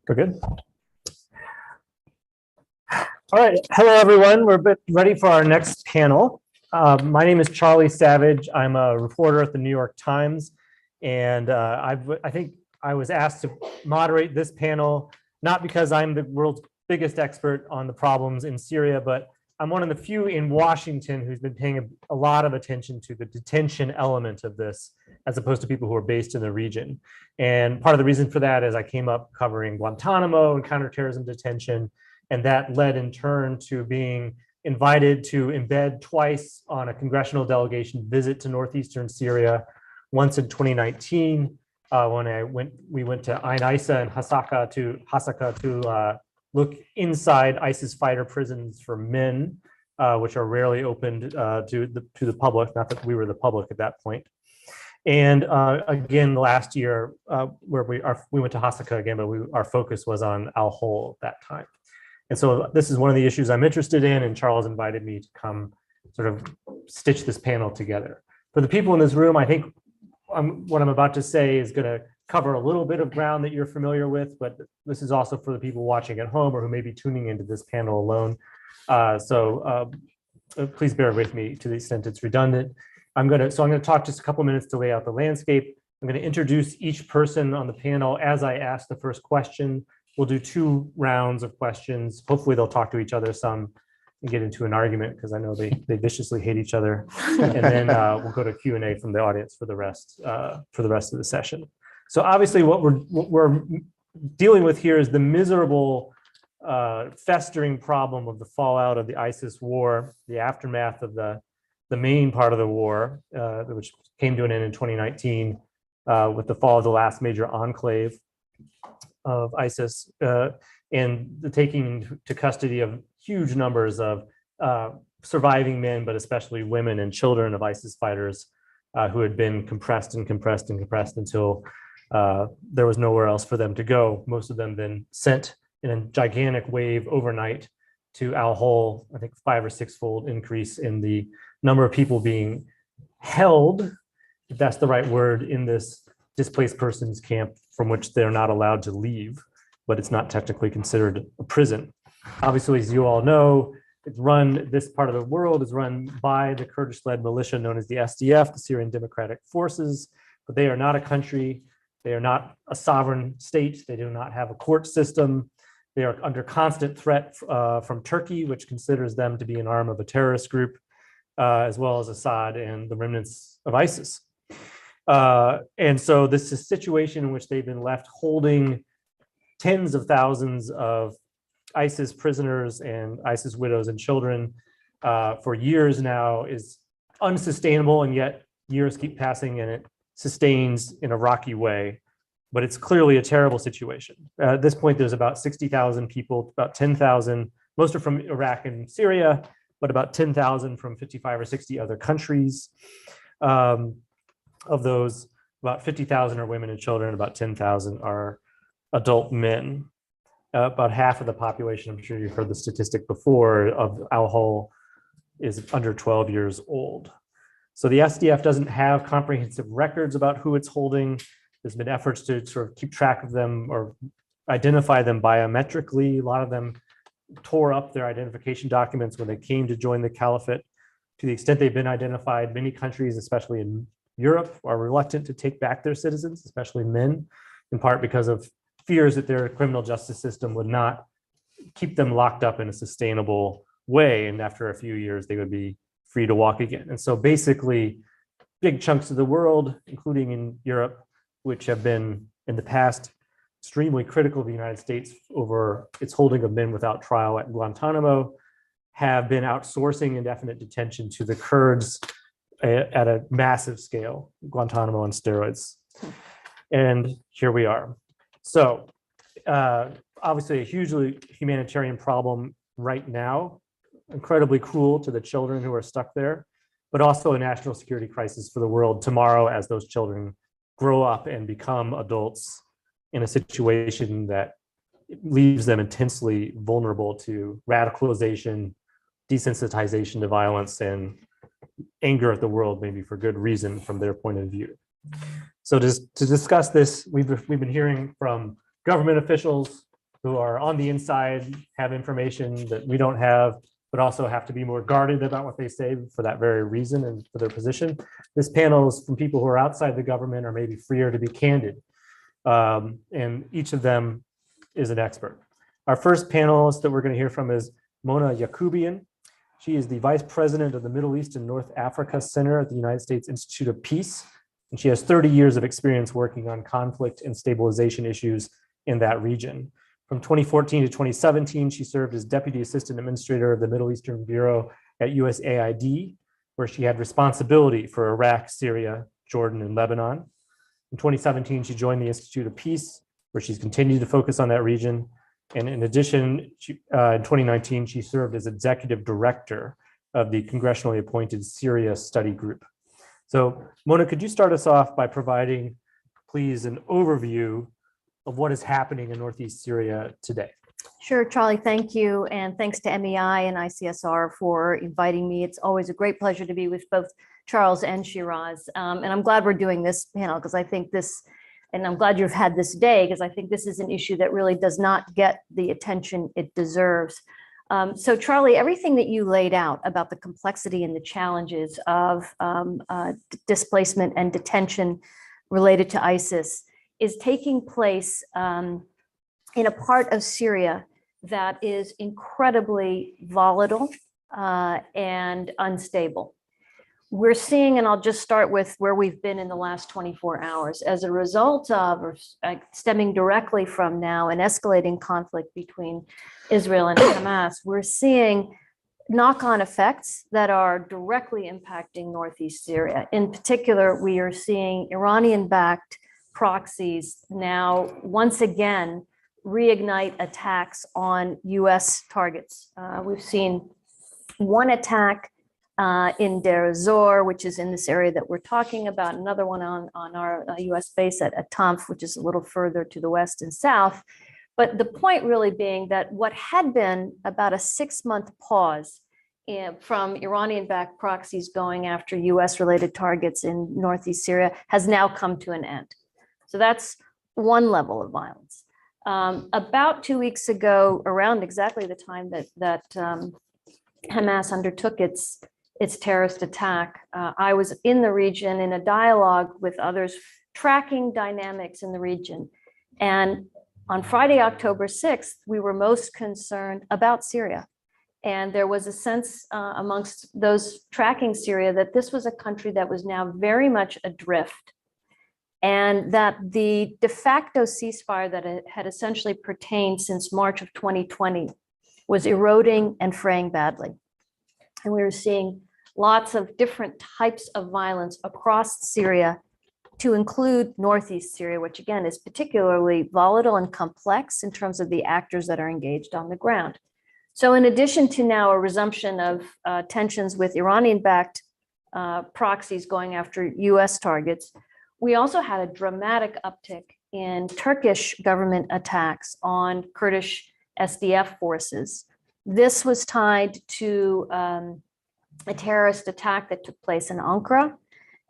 We're good. All right. Hello, everyone. We're ready for our next panel. My name is Charlie Savage. I'm a reporter at the New York Times. And I think I was asked to moderate this panel, not because I'm the world's biggest expert on the problems in Syria, but I'm one of the few in Washington who's been paying a lot of attention to the detention element of this, as opposed to people who are based in the region. And part of the reason for that is I came up covering Guantanamo and counterterrorism detention, and that led in turn to being invited to embed twice on a congressional delegation visit to northeastern Syria, once in 2019 when we went to Ain Issa and Hasaka to look inside ISIS fighter prisons for men, which are rarely opened to the public. Not that we were the public at that point. And again, last year, where we went to Hasaka again, but our focus was on Al Hol at that time. And so this is one of the issues I'm interested in, and Charles invited me to come sort of stitch this panel together. For the people in this room, I think what I'm about to say is going to cover a little bit of ground that you're familiar with, but this is also for the people watching at home or who may be tuning into this panel alone. So please bear with me to the extent it's redundant. I'm going to talk just a couple minutes to lay out the landscape. I'm going to introduce each person on the panel as I ask the first question. We'll do 2 rounds of questions. Hopefully they'll talk to each other some and get into an argument, because I know they viciously hate each other. And then we'll go to Q&A from the audience for the rest of the session. So obviously what we're dealing with here is the miserable festering problem of the fallout of the ISIS war, the aftermath of the main part of the war, which came to an end in 2019 with the fall of the last major enclave of ISIS, and the taking to custody of huge numbers of surviving men, but especially women and children of ISIS fighters who had been compressed until there was nowhere else for them to go. Most of them then sent in a gigantic wave overnight to Al Hol. I think 5 or 6-fold increase in the number of people being held, if that's the right word, in this displaced persons camp from which they're not allowed to leave, but it's not technically considered a prison. Obviously, as you all know, this part of the world is run by the Kurdish-led militia known as the SDF, the Syrian Democratic Forces, but they are not a country. They are not a sovereign state. They do not have a court system. They are under constant threat from Turkey, which considers them to be an arm of a terrorist group, as well as Assad and the remnants of ISIS. And so this is a situation in which they've been left holding tens of thousands of ISIS prisoners and ISIS widows and children for years now is unsustainable, and yet years keep passing and it sustains in a rocky way. But it's clearly a terrible situation. At this point, there's about 60,000 people, about 10,000, most are from Iraq and Syria, but about 10,000 from 55 or 60 other countries. Of those, about 50,000 are women and children, about 10,000 are adult men. About half of the population, I'm sure you've heard the statistic before, of Al Hol is under 12 years old. So the SDF doesn't have comprehensive records about who it's holding. There's been efforts to sort of keep track of them or identify them biometrically. A lot of them tore up their identification documents when they came to join the caliphate. To the extent they've been identified, many countries, especially in Europe, are reluctant to take back their citizens, especially men, in part because of fears that their criminal justice system would not keep them locked up in a sustainable way. And after a few years, they would be free to walk again. And so basically, big chunks of the world, including in Europe, which have been in the past extremely critical of the United States over its holding of men without trial at Guantanamo, have been outsourcing indefinite detention to the Kurds at a massive scale, Guantanamo on steroids. And here we are. So obviously a hugely humanitarian problem right now, incredibly cruel to the children who are stuck there, but also a national security crisis for the world tomorrow as those children grow up and become adults in a situation that leaves them intensely vulnerable to radicalization, desensitization to violence, and anger at the world, maybe for good reason from their point of view. So to discuss this, we've been hearing from government officials, who are on the inside, have information that we don't have, but also have to be more guarded about what they say for that very reason and for their position. This panel is from people who are outside the government or maybe freer to be candid. And each of them is an expert. Our first panelist that we're going to hear from is Mona Yacoubian. She is the Vice President of the Middle East and North Africa Center at the United States Institute of Peace. And she has 30 years of experience working on conflict and stabilization issues in that region. From 2014 to 2017, she served as Deputy Assistant Administrator of the Middle Eastern Bureau at USAID, where she had responsibility for Iraq, Syria, Jordan, and Lebanon. In 2017, she joined the Institute of Peace, where she's continued to focus on that region. And in addition, in 2019, she served as Executive Director of the congressionally appointed Syria Study Group. So Mona, could you start us off by providing, please, an overview of what is happening in Northeast Syria today? Sure, Charlie, thank you. And thanks to MEI and ICSR for inviting me. It's always a great pleasure to be with both Charles and Shiraz. And I'm glad we're doing this panel because I think this, and I'm glad you've had this day because I think this is an issue that really does not get the attention it deserves. So Charlie, everything that you laid out about the complexity and the challenges of displacement and detention related to ISIS is taking place in a part of Syria that is incredibly volatile and unstable. We're seeing, and I'll just start with where we've been in the last 24 hours, as a result of, or stemming directly from now, an escalating conflict between Israel and Hamas, we're seeing knock-on effects that are directly impacting Northeast Syria. In particular, we are seeing Iranian-backed proxies now once again reignite attacks on US targets. We've seen one attack in Deir ez-Zor, which is in this area that we're talking about, another one on our US base at Tanf, which is a little further to the west and south. But the point really being that what had been about a 6-month pause from Iranian-backed proxies going after US-related targets in Northeast Syria has now come to an end. So that's one level of violence. About 2 weeks ago, around exactly the time that Hamas undertook its terrorist attack, I was in the region in a dialogue with others, tracking dynamics in the region. And on Friday, October 6th, we were most concerned about Syria. And there was a sense amongst those tracking Syria that this was a country that was now very much adrift, and that the de facto ceasefire that it had essentially pertained since March of 2020 was eroding and fraying badly. And we were seeing lots of different types of violence across Syria, to include Northeast Syria, which again is particularly volatile and complex in terms of the actors that are engaged on the ground. So in addition to now a resumption of tensions with Iranian-backed proxies going after US targets, we also had a dramatic uptick in Turkish government attacks on Kurdish SDF forces. This was tied to a terrorist attack that took place in Ankara,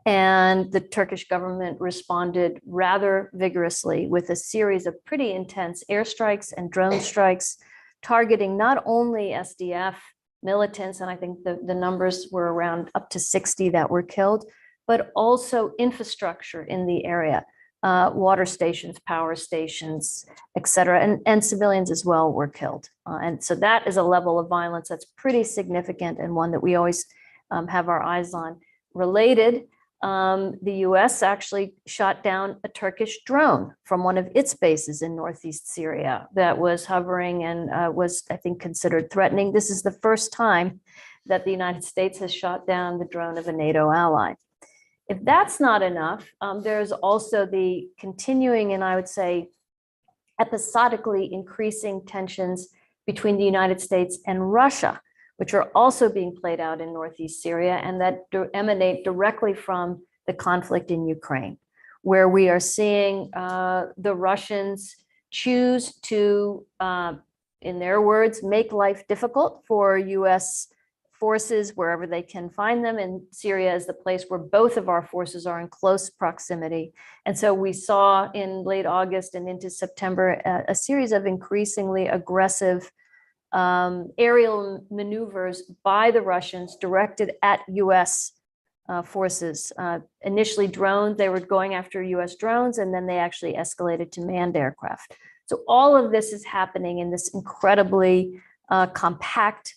and the Turkish government responded rather vigorously with a series of pretty intense airstrikes and drone strikes, targeting not only SDF militants, and I think the numbers were around up to 60 that were killed, but also infrastructure in the area, water stations, power stations, et cetera, and civilians as well were killed. And so that is a level of violence that's pretty significant and one that we always have our eyes on. Related, the US actually shot down a Turkish drone from one of its bases in Northeast Syria that was hovering and was, I think, considered threatening. This is the first time that the United States has shot down the drone of a NATO ally. If that's not enough, there's also the continuing, and I would say episodically increasing tensions between the United States and Russia, which are also being played out in Northeast Syria and that emanate directly from the conflict in Ukraine, where we are seeing the Russians choose to, in their words, make life difficult for US forces wherever they can find them. And Syria is the place where both of our forces are in close proximity. And so we saw in late August and into September a series of increasingly aggressive aerial maneuvers by the Russians directed at US forces. Initially drones, they were going after US drones, and then they actually escalated to manned aircraft. So all of this is happening in this incredibly compact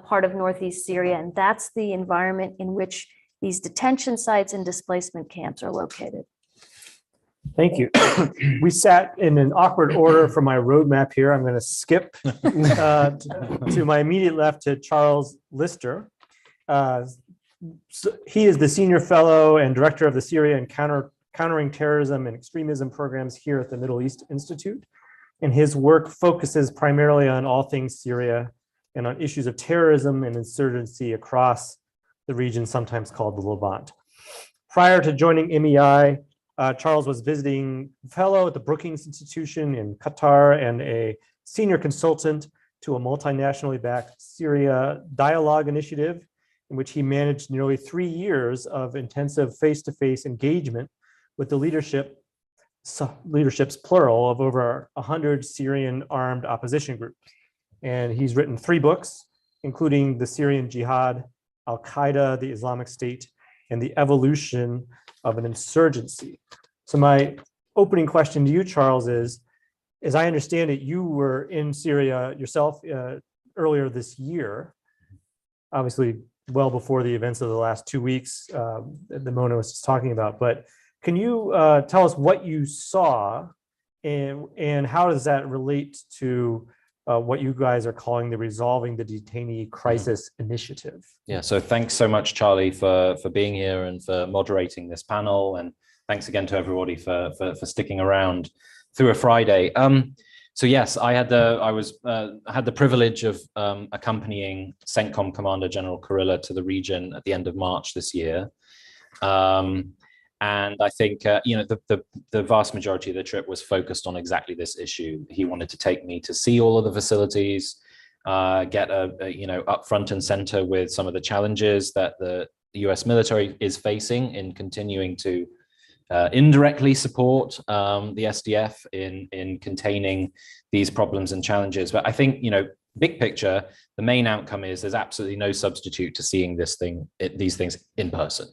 part of Northeast Syria, and that's the environment in which these detention sites and displacement camps are located. Thank you. We sat in an awkward order for my roadmap here. I'm going to skip to my immediate left to Charles Lister. So he is the senior fellow and director of the Syria and Countering Terrorism and Extremism programs here at the Middle East Institute. And his work focuses primarily on all things Syria and on issues of terrorism and insurgency across the region, sometimes called the Levant. Prior to joining MEI, Charles was visiting fellow at the Brookings Institution in Qatar and a senior consultant to a multinationally backed Syria Dialogue Initiative, in which he managed nearly 3 years of intensive face-to-face engagement with the leaderships plural of over 100 Syrian armed opposition groups. And he's written 3 books, including The Syrian Jihad, Al-Qaeda, the Islamic State, and the Evolution of an Insurgency. So my opening question to you, Charles, is, as I understand it, you were in Syria yourself earlier this year, obviously well before the events of the last 2 weeks that Mona was just talking about. But can you tell us what you saw and how does that relate to what you guys are calling the Resolving the Detainee Crisis Initiative? Yeah, so thanks so much, Charlie, for being here and for moderating this panel. And thanks again to everybody for sticking around through a Friday. So yes, I had the privilege of accompanying CENTCOM Commander General Kurilla to the region at the end of March this year. And I think the vast majority of the trip was focused on exactly this issue. He wanted to take me to see all of the facilities, get up front and center with some of the challenges that the US military is facing in continuing to indirectly support the SDF in containing these problems and challenges. But I think, big picture, the main outcome is there's absolutely no substitute to seeing these things in person.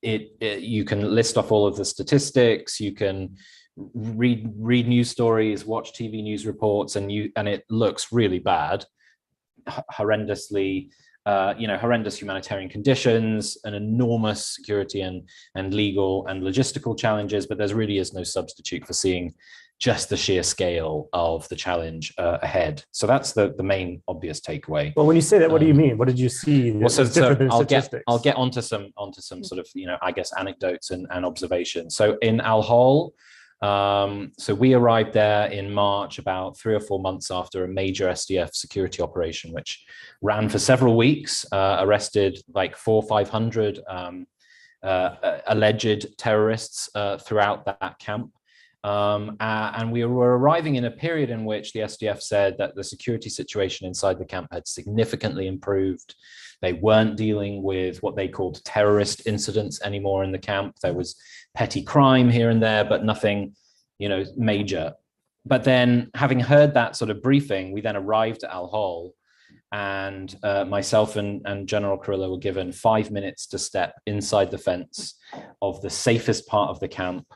You can list off all of the statistics, you can read news stories, watch TV news reports, and it looks really bad, horrendous humanitarian conditions, an enormous security and legal and logistical challenges, but there really is no substitute for seeing just the sheer scale of the challenge ahead. So that's the main obvious takeaway. Well, when you say that, what do you mean? What did you see? Well, so I'll get onto some sort of I guess anecdotes and observations. So in Al-Hol, so we arrived there in March, about 3 or 4 months after a major SDF security operation, which ran for several weeks, arrested like 400 or 500 alleged terrorists throughout that camp. And we were arriving in a period in which the SDF said that the security situation inside the camp had significantly improved. They weren't dealing with what they called terrorist incidents anymore in the camp. There was petty crime here and there, but nothing, major. But then, having heard that sort of briefing, we then arrived at Al-Hol, and myself and General Kurilla were given 5 minutes to step inside the fence of the safest part of the camp.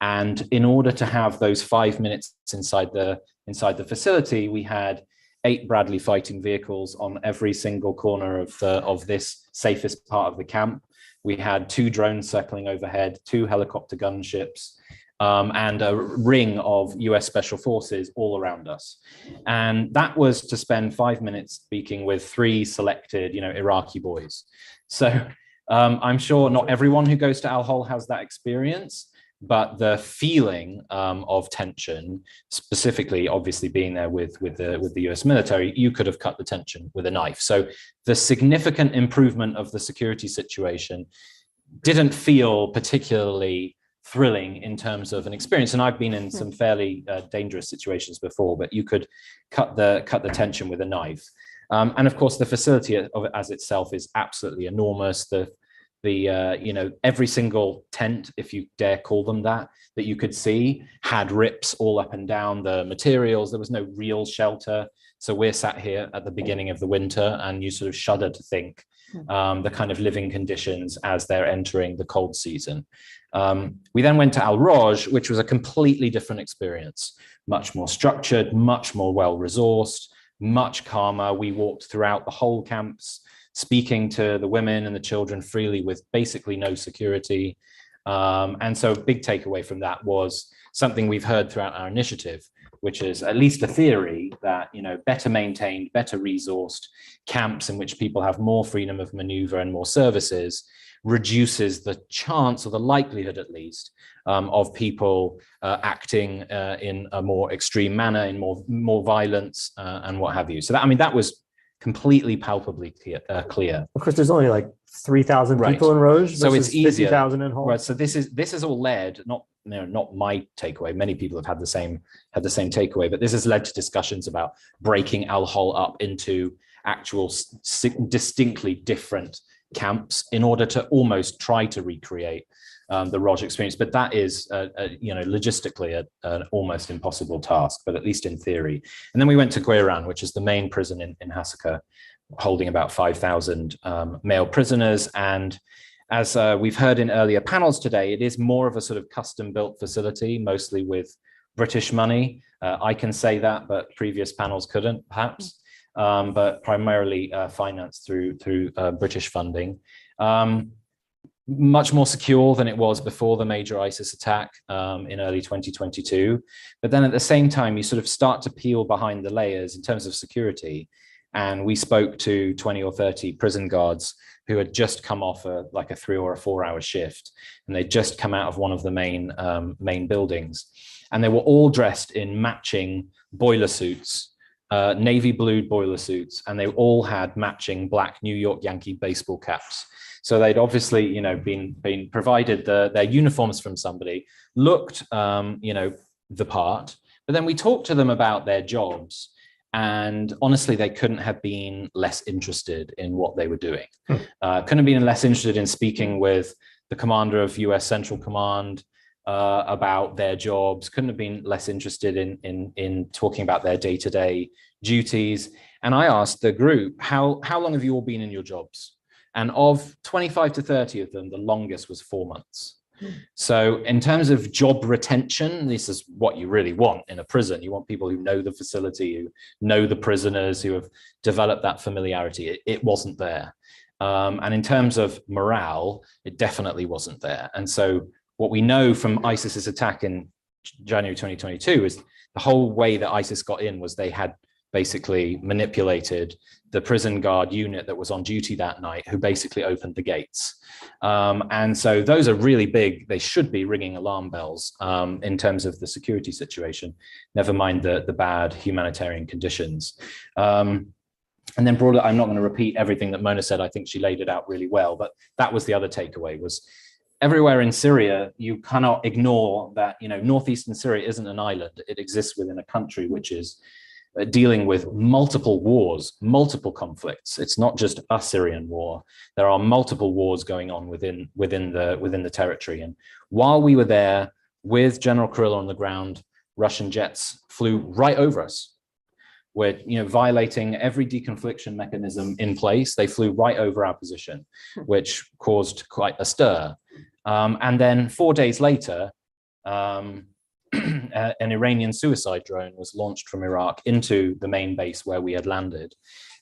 And in order to have those 5 minutes inside the facility, we had 8 Bradley fighting vehicles on every single corner of this safest part of the camp. We had 2 drones circling overhead, 2 helicopter gunships, and a ring of US Special Forces all around us. And that was to spend 5 minutes speaking with 3 selected, Iraqi boys. So I'm sure not everyone who goes to Al-Hol has that experience, but the feeling of tension, specifically, obviously being there with the US military, you could have cut the tension with a knife. So the significant improvement of the security situation didn't feel particularly thrilling in terms of an experience. And I've been in some fairly dangerous situations before, but you could cut the tension with a knife. And of course, the facility of it as itself is absolutely enormous. Every single tent, if you dare call them that you could see, had rips all up and down the materials. There was no real shelter. So we're sat here at the beginning of the winter, and you sort of shudder to think the kind of living conditions as they're entering the cold season. We then went to Al Roj, which was a completely different experience, much more structured, much more well-resourced, much calmer. We walked throughout the whole camps, speaking to the women and the children freely with basically no security. And so a big takeaway from that was something we've heard throughout our initiative, which is at least a theory that, better maintained, better resourced camps in which people have more freedom of maneuver and more services reduces the chance, or the likelihood at least, of people acting in a more extreme manner, in more violence and what have you. So that was completely palpably clear. Of course, there's only like 3,000 people in Roj, so it's easier. 50,000 in Hull. Right. So this has all led, not my takeaway. Many people have had the same takeaway, but this has led to discussions about breaking Al Hol up into actual distinctly different camps in order to almost try to recreate the Roj experience. But that is, logistically an almost impossible task, but at least in theory. And then we went to Gueran, which is the main prison in Hasaka, holding about 5,000 male prisoners. And as we've heard in earlier panels today, it is more of a sort of custom-built facility, mostly with British money. I can say that, but previous panels couldn't, perhaps. But primarily financed through British funding. Much more secure than it was before the major ISIS attack in early 2022. But then at the same time, you sort of start to peel behind the layers in terms of security. And we spoke to 20 or 30 prison guards who had just come off a 3 or a 4 hour shift. And they'd just come out of one of the main buildings. And they were all dressed in matching boiler suits, navy blue boiler suits, and they all had matching black New York Yankee baseball caps. So they'd obviously, been provided their uniforms from somebody, looked, the part. But then we talked to them about their jobs, and honestly, they couldn't have been less interested in what they were doing. Couldn't have been less interested in speaking with the commander of US Central Command about their jobs. Couldn't have been less interested in talking about their day-to-day duties. And I asked the group, how long have you all been in your jobs? And of 25 to 30 of them, the longest was 4 months. So in terms of job retention, this is what you really want in a prison. You want people who know the facility, who know the prisoners, who have developed that familiarity. It wasn't there. And in terms of morale, it definitely wasn't there. And so what we know from ISIS's attack in January 2022 is the whole way that ISIS got in was they had basically manipulated the prison guard unit that was on duty that night, who basically opened the gates. And so those are really big. They should be ringing alarm bells in terms of the security situation, never mind the bad humanitarian conditions. And then broader, I'm not going to repeat everything that Mona said. I think she laid it out really well, but that was the other takeaway, was everywhere in Syria, you cannot ignore that, northeastern Syria isn't an island. It exists within a country which is dealing with multiple wars, multiple conflicts. It's not just a Syrian war. There are multiple wars going on within the territory. And while we were there with General Kurilla on the ground, Russian jets flew right over us. We're violating every deconfliction mechanism in place. They flew right over our position, which caused quite a stir. And then 4 days later, an Iranian suicide drone was launched from Iraq into the main base where we had landed,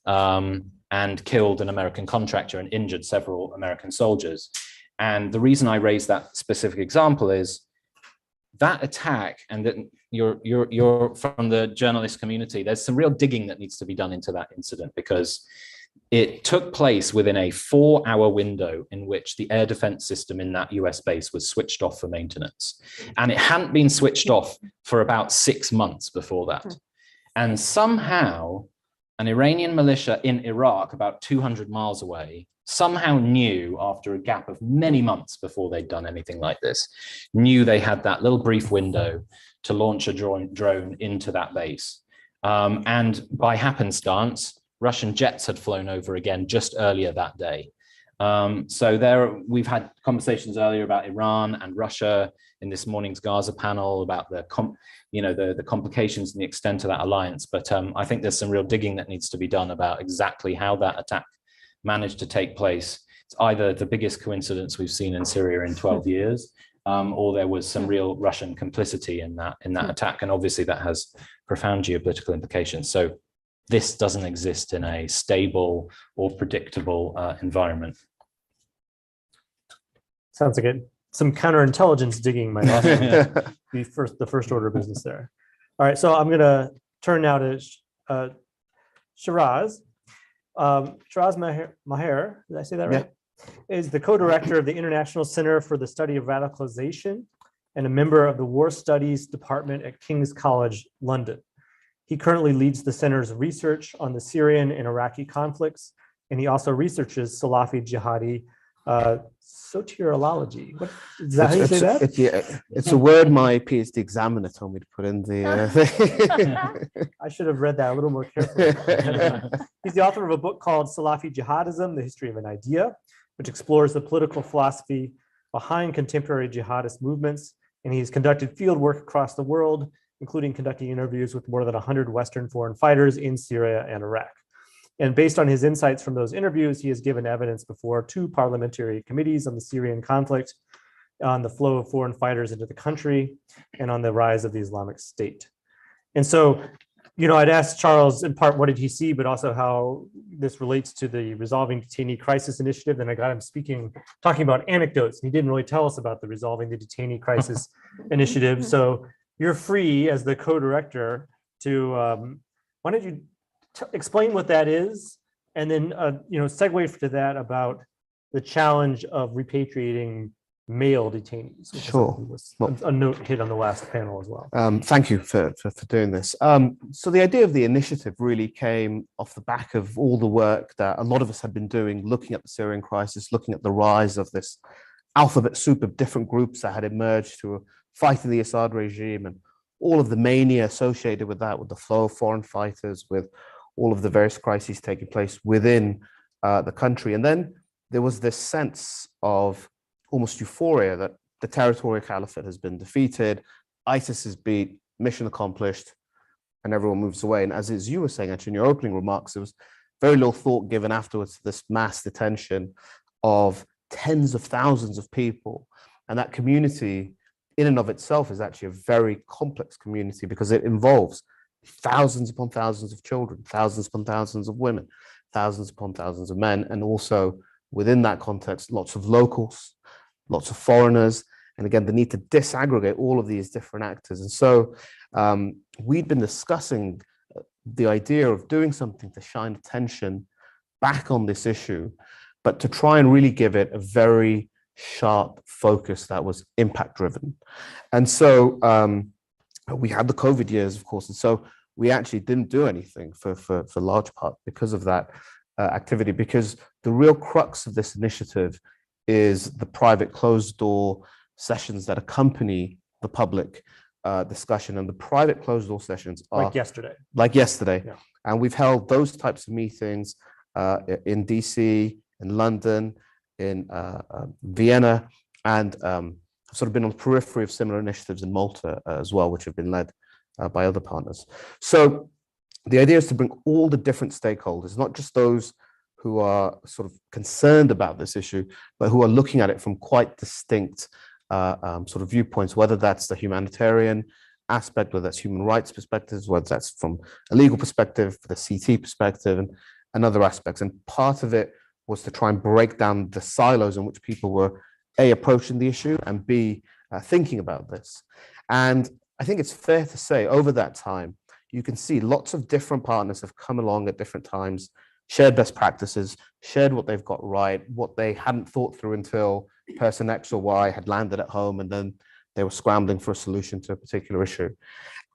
and killed an American contractor and injured several American soldiers. And the reason I raise that specific example is that attack, and that you're from the journalist community, there's some real digging that needs to be done into that incident, because it took place within a 4-hour window in which the air defense system in that US base was switched off for maintenance. And it hadn't been switched off for about 6 months before that. And somehow an Iranian militia in Iraq, about 200 miles away, somehow knew, after a gap of many months before they'd done anything like this, knew they had that little brief window to launch a drone into that base. And by happenstance, Russian jets had flown over again just earlier that day. So we've had conversations earlier about Iran and Russia in this morning's Gaza panel about the complications and the extent of that alliance. But I think there's some real digging that needs to be done about exactly how that attack managed to take place. It's either the biggest coincidence we've seen in Syria in 12 years, or there was some real Russian complicity in that attack. And obviously that has profound geopolitical implications. So this doesn't exist in a stable or predictable environment. Sounds like some counterintelligence digging might also be the first order of business there. All right, so I'm going to turn now to Shiraz. Shiraz Maher, did I say that right? Yeah. Is the co-director of the International Center for the Study of Radicalization and a member of the War Studies Department at King's College, London. He currently leads the center's research on the Syrian and Iraqi conflicts, and he also researches Salafi jihadi soteriology. Is that how you say that? It's a word my PhD examiner told me to put in the thing. I should have read that a little more carefully. He's the author of a book called Salafi Jihadism, The History of an Idea, which explores the political philosophy behind contemporary jihadist movements. And he's conducted field work across the world, including conducting interviews with more than 100 Western foreign fighters in Syria and Iraq. And based on his insights from those interviews, he has given evidence before 2 parliamentary committees on the Syrian conflict, on the flow of foreign fighters into the country, and on the rise of the Islamic State. And so, I'd asked Charles in part, what did he see, but also how this relates to the Resolving Detainee Crisis Initiative. And I got him talking about anecdotes. And he didn't really tell us about the Resolving the Detainee Crisis Initiative. So you're free as the co-director to, why don't you explain what that is, and then segue to that about the challenge of repatriating male detainees. Sure. Was a note hit on the last panel as well. Thank you for doing this. So the idea of the initiative really came off the back of all the work that a lot of us had been doing, looking at the Syrian crisis, looking at the rise of this alphabet soup of different groups that had emerged who were fighting the Assad regime, and all of the mania associated with that, with the flow of foreign fighters, with all of the various crises taking place within the country. And then there was this sense of almost euphoria that the territorial caliphate has been defeated, ISIS is beat, mission accomplished, and everyone moves away. And as you were saying, actually, in your opening remarks, there was very little thought given afterwards to this mass detention of tens of thousands of people. And that community in and of itself is actually a very complex community, because it involves thousands upon thousands of children, thousands upon thousands of women, thousands upon thousands of men, and also within that context, lots of locals, lots of foreigners, and again, the need to disaggregate all of these different actors. And so we'd been discussing the idea of doing something to shine attention back on this issue, but to try and really give it a very sharp focus that was impact driven. And so we had the COVID years, of course, and so we actually didn't do anything for large part because of that activity, because the real crux of this initiative is the private closed door sessions that accompany the public discussion. And the private closed door sessions are like yesterday. Yeah. And we've held those types of meetings in DC, in London, in Vienna, and sort of been on the periphery of similar initiatives in Malta as well, which have been led by other partners. So the idea is to bring all the different stakeholders, not just those who are sort of concerned about this issue, but who are looking at it from quite distinct sort of viewpoints, whether that's the humanitarian aspect, whether that's human rights perspectives, whether that's from a legal perspective, the CT perspective, and other aspects. And part of it was to try and break down the silos in which people were A, approaching the issue, and B, thinking about this. And I think it's fair to say over that time, you can see lots of different partners have come along at different times, shared best practices, shared what they've got right, what they hadn't thought through until person X or Y had landed at home, and then they were scrambling for a solution to a particular issue.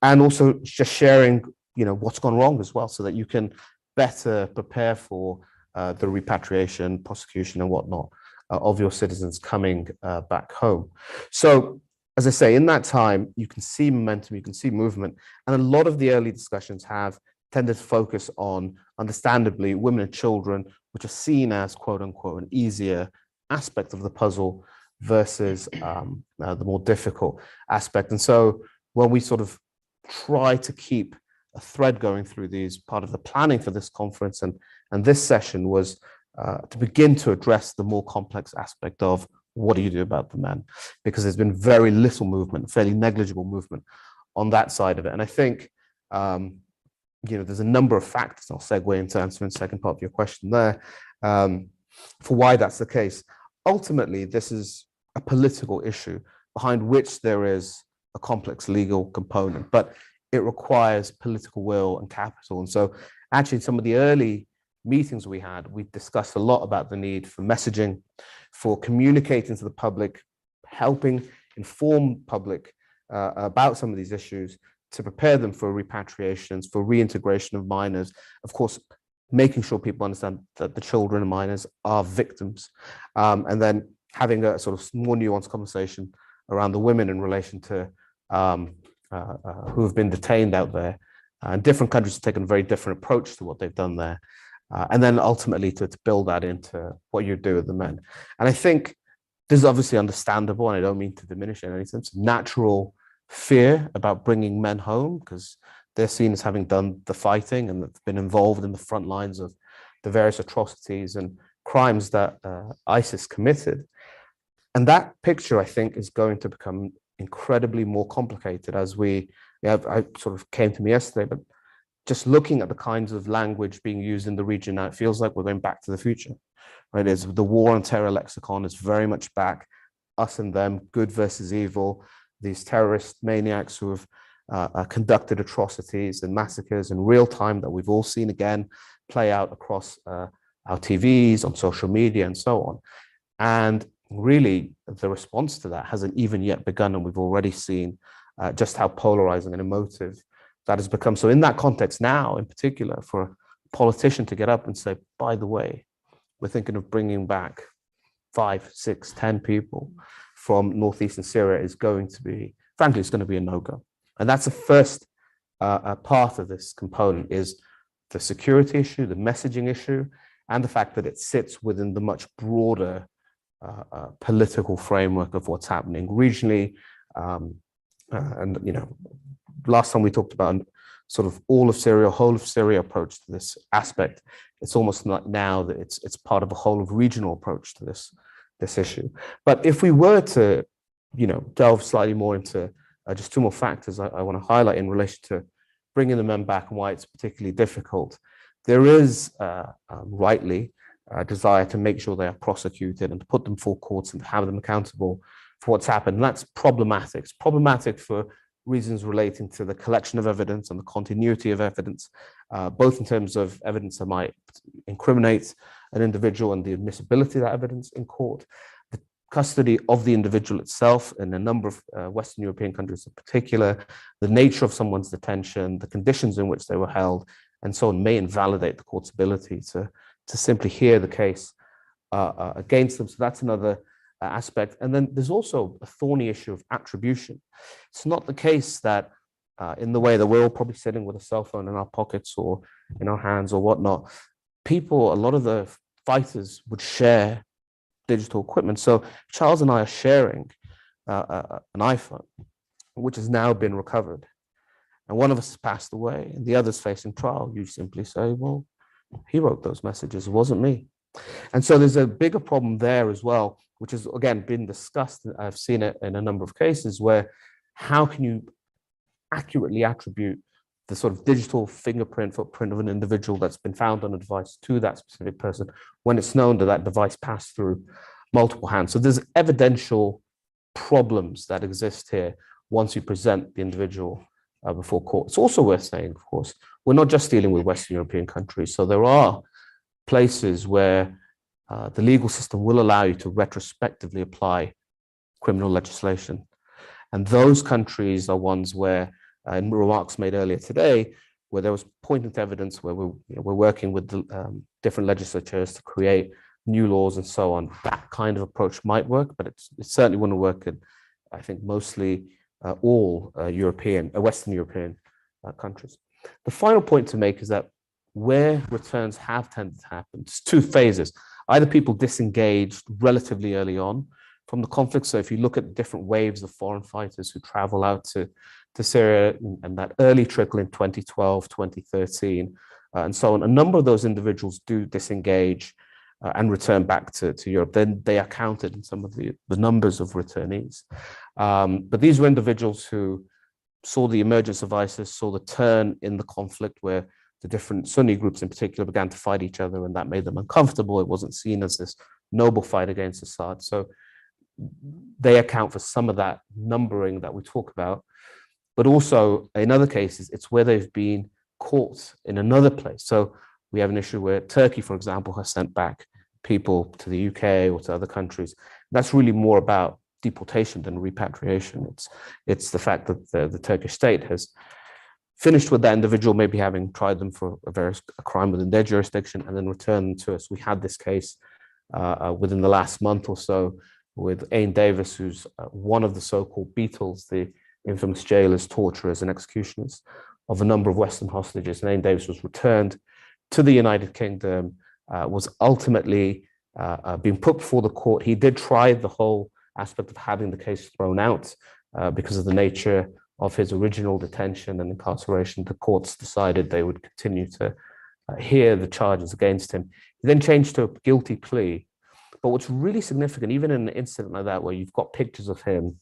And also just sharing, what's gone wrong as well, so that you can better prepare for the repatriation, prosecution, and whatnot of your citizens coming back home. So, as I say, in that time, you can see momentum, you can see movement, and a lot of the early discussions have tended to focus on, understandably, women and children, which are seen as, quote unquote, an easier aspect of the puzzle versus the more difficult aspect. And so when we sort of try to keep a thread going through these, part of the planning for this conference and this session was to begin to address the more complex aspect of what do you do about the men? Because there's been very little movement, fairly negligible movement on that side of it. And I think, there's a number of factors, I'll segue into answering the second part of your question there, for why that's the case. Ultimately, this is a political issue behind which there is a complex legal component, but it requires political will and capital. And so actually some of the early meetings we had, we discussed a lot about the need for messaging, for communicating to the public, helping inform public about some of these issues, to prepare them for repatriations, for reintegration of minors, of course, making sure people understand that the children and minors are victims, and then having a sort of more nuanced conversation around the women in relation to who have been detained out there. And different countries have taken a very different approach to what they've done there. And then ultimately to build that into what you do with the men. And I think this is obviously understandable, and I don't mean to diminish it in any sense, natural fear about bringing men home because they're seen as having done the fighting and have been involved in the front lines of the various atrocities and crimes that ISIS committed. And that picture, I think, is going to become incredibly more complicated as I sort of came to me yesterday, but just looking at the kinds of language being used in the region now, it feels like we're going back to the future, right? It's the war on terror lexicon is very much back, us and them, good versus evil, these terrorist maniacs who have conducted atrocities and massacres in real time that we've all seen again play out across our TVs, on social media, and so on. And really, the response to that hasn't even yet begun, and we've already seen just how polarizing and emotive that has become. So in that context now, in particular, for a politician to get up and say, by the way, we're thinking of bringing back 5, 6, 10 people from northeastern Syria is going to be, frankly, it's going to be a no-go. And that's the first part of this component is the security issue, the messaging issue, and the fact that it sits within the much broader political framework of what's happening regionally. And, last time we talked about sort of all of Syria, whole of Syria approach to this aspect. It's almost like now that it's part of a whole of regional approach to this issue. But if we were to, delve slightly more into just two more factors I want to highlight in relation to bringing the men back and why it's particularly difficult, there is rightly a desire to make sure they are prosecuted and to put them before courts and to have them accountable for what's happened. And that's problematic. It's problematic for reasons relating to the collection of evidence and the continuity of evidence, both in terms of evidence that might incriminate an individual and the admissibility of that evidence in court, the custody of the individual itself in a number of Western European countries in particular, the nature of someone's detention, the conditions in which they were held, and so on, may invalidate the court's ability to simply hear the case against them. So that's another aspect. And then there's also a thorny issue of attribution. It's not the case that in the way that we're all probably sitting with a cell phone in our pockets or in our hands or whatnot, a lot of the fighters would share digital equipment. So Charles and I are sharing an iPhone, which has now been recovered. And one of us has passed away and the other's facing trial. You simply say, well, he wrote those messages, it wasn't me. And so there's a bigger problem there as well, which has, again, been discussed. I've seen it in a number of cases where how can you accurately attribute the sort of digital footprint of an individual that's been found on a device to that specific person when it's known that that device passed through multiple hands. So there's evidential problems that exist here once you present the individual before court. It's also worth saying, of course, we're not just dealing with Western European countries. So there are places where the legal system will allow you to retrospectively apply criminal legislation. And those countries are ones where, in remarks made earlier today, where there was poignant evidence where we're working with the different legislatures to create new laws and so on. That kind of approach might work, but it certainly wouldn't work in, I think, mostly all Western European countries. The final point to make is that where returns have tended to happen, it's two phases. Either people disengaged relatively early on from the conflict. So if you look at different waves of foreign fighters who travel out to Syria and that early trickle in 2012, 2013, and so on, a number of those individuals do disengage and return back to Europe. Then they are counted in some of the numbers of returnees. But these were individuals who saw the emergence of ISIS, saw the turn in the conflict where the different Sunni groups in particular began to fight each other, and that made them uncomfortable. It wasn't seen as this noble fight against Assad. So they account for some of that numbering that we talk about. But also in other cases, it's where they've been caught in another place. So we have an issue where Turkey, for example, has sent back people to the UK or to other countries. That's really more about deportation than repatriation. It's the fact that the Turkish state has finished with that individual, maybe having tried them for a crime within their jurisdiction, and then returned them to us. We had this case within the last month or so with Ain Davis, who's one of the so-called Beatles, the infamous jailers, torturers, and executioners of a number of Western hostages. And Ain Davis was returned to the United Kingdom, was ultimately being put before the court. He did try the whole aspect of having the case thrown out because of the nature of his original detention and incarceration. The courts decided they would continue to hear the charges against him. He then changed to a guilty plea. But what's really significant, even in an incident like that, where you've got pictures of him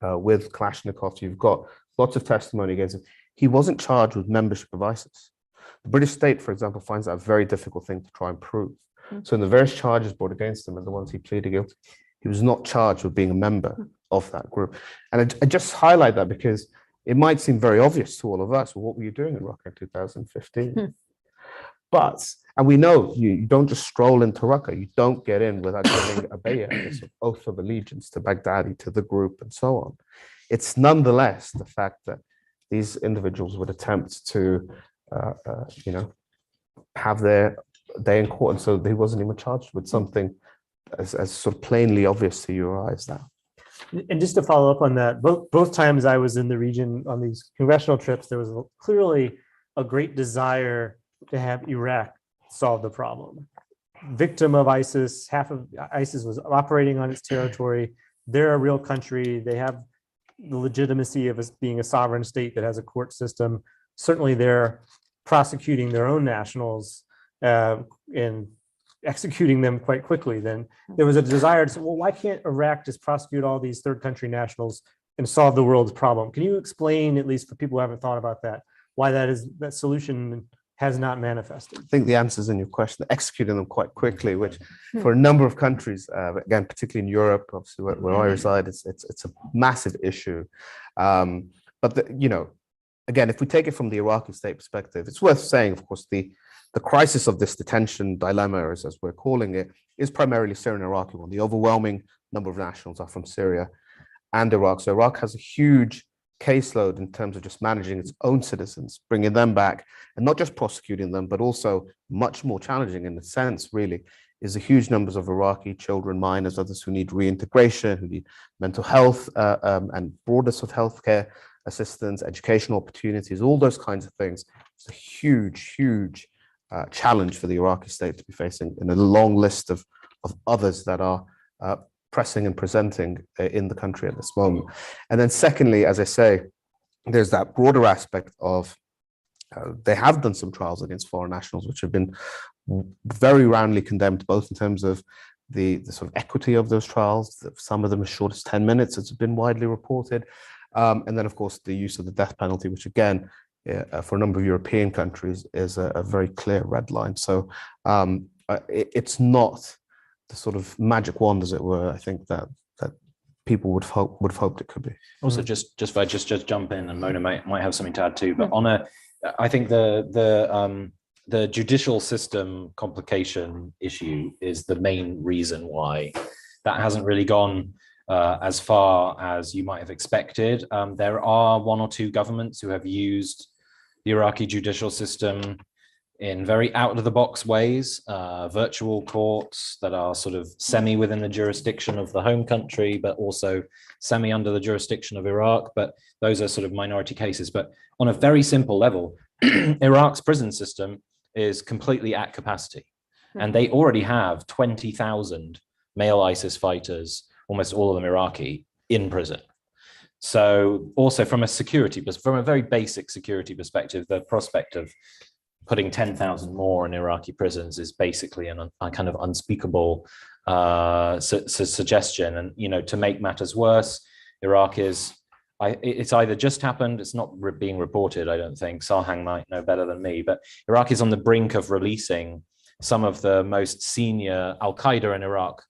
with Kalashnikov, you've got lots of testimony against him, he wasn't charged with membership of ISIS. The British state, for example, finds that a very difficult thing to try and prove. So in the various charges brought against him and the ones he pleaded guilty, he was not charged with being a member of that group. And I just highlight that because it might seem very obvious to all of us, well, what were you doing in Raqqa in 2015? And we know you don't just stroll into Raqqa, you don't get in without giving a bay'ah, this oath of allegiance to Baghdadi, to the group, and so on. It's nonetheless the fact that these individuals would attempt to, have their day in court, and so he wasn't even charged with something as sort of plainly obvious to your eyes now. And just to follow up on that, both times I was in the region on these congressional trips, there was clearly a great desire to have Iraq solve the problem. Victim of ISIS, half of ISIS was operating on its territory. They're a real country. They have the legitimacy of being a sovereign state that has a court system. Certainly they're prosecuting their own nationals and executing them quite quickly. Then there was a desire to say, well, why can't Iraq just prosecute all these third country nationals and solve the world's problem? Can you explain, at least for people who haven't thought about that, why that solution has not manifested? I think the answer is in your question, executing them quite quickly, which for a number of countries, again, particularly in Europe, obviously where I reside, it's a massive issue. But again, if we take it from the Iraqi state perspective, it's worth saying, of course, the crisis of this detention dilemma, as we're calling it, is primarily Syrian-Iraqi one. The overwhelming number of nationals are from Syria and Iraq. So Iraq has a huge caseload in terms of just managing its own citizens, bringing them back, and not just prosecuting them, but also much more challenging in a sense, really, is the huge numbers of Iraqi children, minors, others who need reintegration, who need mental health and broader sort of healthcare assistance, educational opportunities, all those kinds of things. It's a huge, huge challenge for the Iraqi state to be facing, in a long list of others that are pressing and presenting in the country at this moment. And then secondly, as I say, there's that broader aspect of they have done some trials against foreign nationals, which have been very roundly condemned, both in terms of the sort of equity of those trials. Some of them as short as 10 minutes, it's been widely reported. And then, of course, the use of the death penalty, which again, for a number of European countries, is a very clear red line. So it's not the sort of magic wand, as it were, I think that people would have hoped it could be. Also, just if I just jump in, and Mona might have something to add too, but I think the judicial system complication issue is the main reason why that hasn't really gone as far as you might have expected. There are one or two governments who have used the Iraqi judicial system in very out-of-the-box ways, virtual courts that are sort of semi within the jurisdiction of the home country, but also semi under the jurisdiction of Iraq. But those are sort of minority cases. But on a very simple level, Iraq's prison system is completely at capacity. And they already have 20,000 male ISIS fighters, almost all of them Iraqi, in prison. So also from a very basic security perspective, the prospect of putting 10,000 more in Iraqi prisons is basically a kind of unspeakable suggestion. And, you know, to make matters worse, Iraq is, it's either just happened, it's not being reported, I don't think. Sarhang might know better than me, but Iraq is on the brink of releasing some of the most senior Al-Qaeda in Iraq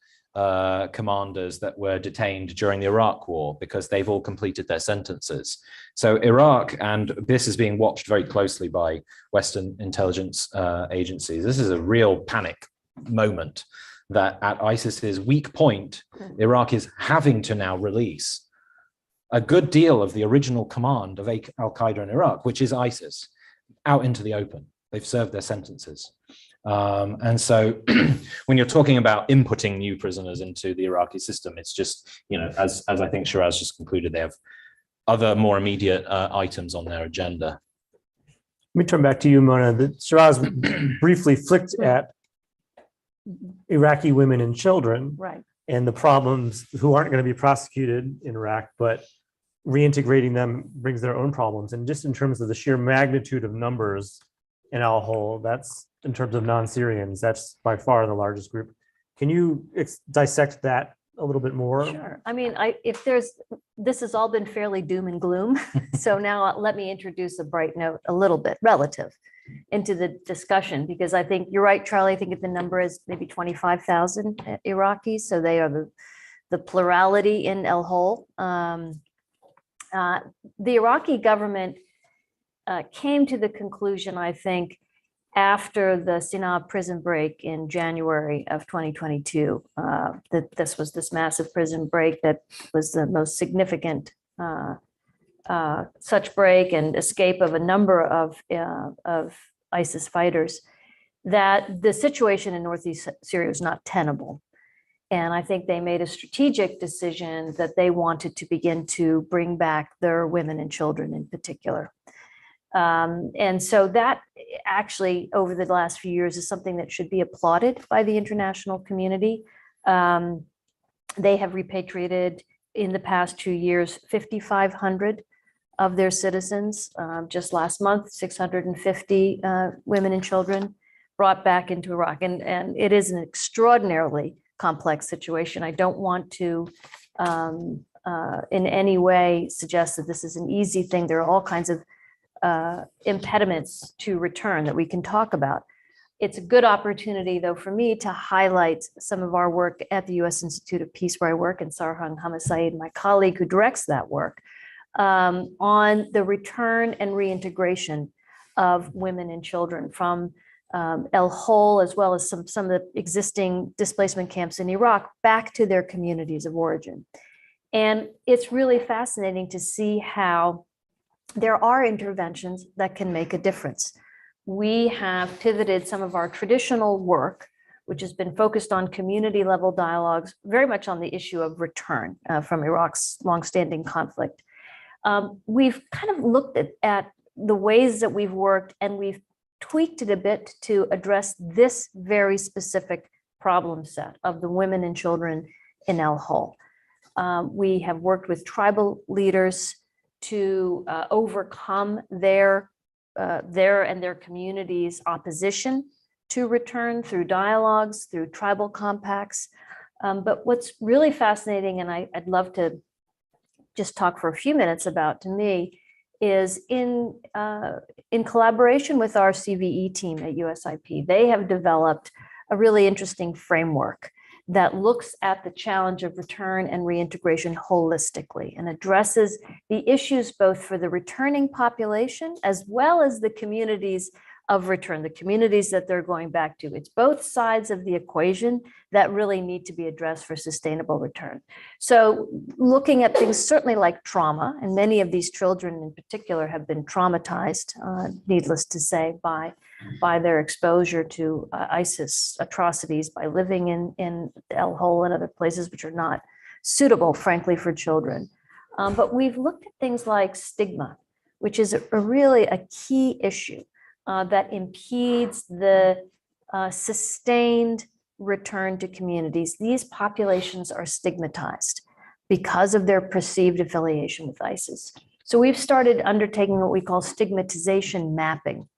commanders that were detained during the Iraq War because they've all completed their sentences. So Iraq, and this is being watched very closely by Western intelligence agencies, this is a real panic moment that at ISIS's weak point, Iraq is having to now release a good deal of the original command of Al-Qaeda in Iraq, which is ISIS, out into the open. They've served their sentences. And so when you're talking about inputting new prisoners into the Iraqi system, it's just, you know, as I think Shiraz just concluded, they have other more immediate items on their agenda. Let me turn back to you, Mona. Shiraz briefly flicked at Iraqi women and children, Right. and the problems who aren't going to be prosecuted in Iraq, but reintegrating them brings their own problems. And just in terms of the sheer magnitude of numbers in Al-Hol, that's in terms of non-Syrians, that's by far the largest group. Can you dissect that a little bit more? Sure. I mean, this has all been fairly doom and gloom. So now let me introduce a bright note, a little bit relative, into the discussion, because I think you're right, Charlie. I think the number is maybe 25,000 Iraqis. So they are the plurality in Al-Hol. The Iraqi government came to the conclusion, I think, after the Sinab prison break in January of 2022, that this was this massive prison break that was the most significant such break and escape of a number of ISIS fighters, that the situation in Northeast Syria was not tenable. And I think they made a strategic decision that they wanted to begin to bring back their women and children in particular. And so that actually, over the last few years, is something that should be applauded by the international community. They have repatriated in the past 2 years 5,500 of their citizens. Just last month, 650 women and children brought back into Iraq. And it is an extraordinarily complex situation. I don't want to in any way suggest that this is an easy thing. There are all kinds of impediments to return that we can talk about. It's a good opportunity, though, for me to highlight some of our work at the U.S. Institute of Peace, where I work, and Sarhang Hamasaeed, my colleague who directs that work, on the return and reintegration of women and children from Al-Hol, as well as some of the existing displacement camps in Iraq, back to their communities of origin. And it's really fascinating to see how there are interventions that can make a difference. We have pivoted some of our traditional work, which has been focused on community level dialogues, very much on the issue of return from Iraq's longstanding conflict. We've kind of looked at the ways that we've worked, and we've tweaked it a bit to address this very specific problem set of the women and children in Al-Hol. We have worked with tribal leaders to overcome their and their communities' opposition to return through dialogues, through tribal compacts. But what's really fascinating, and I'd love to just talk for a few minutes about, to me, is in collaboration with our CVE team at USIP, they have developed a really interesting framework that looks at the challenge of return and reintegration holistically and addresses the issues both for the returning population as well as the communities of return, the communities that they're going back to. It's both sides of the equation that really need to be addressed for sustainable return. So looking at things certainly like trauma, and many of these children in particular have been traumatized, needless to say, by their exposure to ISIS atrocities, by living in Al-Hol and other places which are not suitable, frankly, for children. But we've looked at things like stigma. which is really a key issue that impedes the sustained return to communities. These populations are stigmatized because of their perceived affiliation with ISIS. So we've started undertaking what we call stigmatization mapping,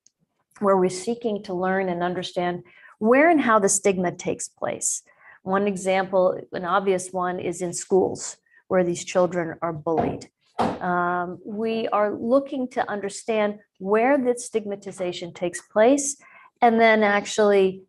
where we're seeking to learn and understand where and how the stigma takes place. One example, an obvious one, is in schools where these children are bullied. We are looking to understand where this stigmatization takes place and then actually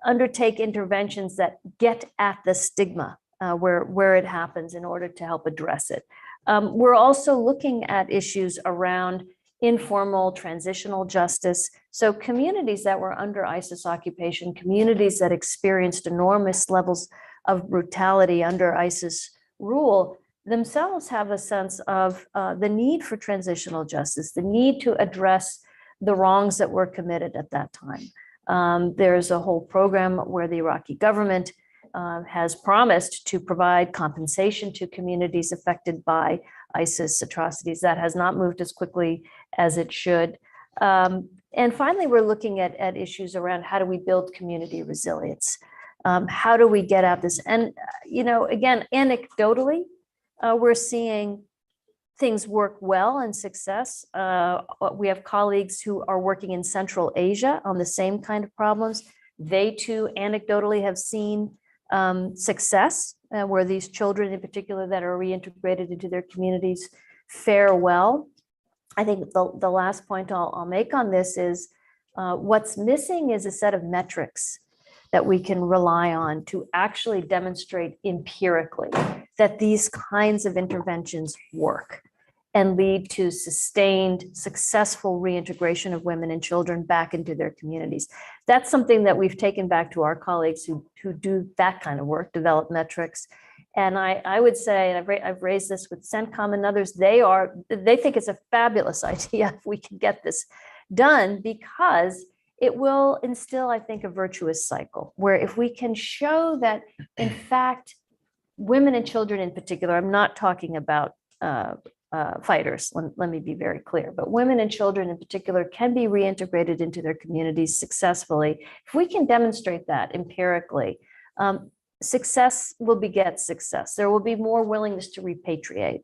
undertake interventions that get at the stigma where it happens in order to help address it. We're also looking at issues around informal transitional justice. So communities that were under ISIS occupation, communities that experienced enormous levels of brutality under ISIS rule, themselves have a sense of the need for transitional justice, the need to address the wrongs that were committed at that time. There's a whole program where the Iraqi government has promised to provide compensation to communities affected by ISIS atrocities. That has not moved as quickly as it should. And finally, we're looking at issues around how do we build community resilience? How do we get at this? And, again, anecdotally, we're seeing things work well and success. We have colleagues who are working in Central Asia on the same kind of problems. They too anecdotally have seen success where these children in particular that are reintegrated into their communities fare well. I think the last point I'll make on this is what's missing is a set of metrics that we can rely on to actually demonstrate empirically that these kinds of interventions work and lead to sustained, successful reintegration of women and children back into their communities. That's something that we've taken back to our colleagues who do that kind of work, develop metrics. And I would say, and I've raised this with CENTCOM and others, they think it's a fabulous idea if we can get this done, because it will instill, I think, a virtuous cycle where if we can show that, in fact, women and children in particular, I'm not talking about fighters, let me be very clear, but women and children in particular can be reintegrated into their communities successfully. If we can demonstrate that empirically, success will beget success. There will be more willingness to repatriate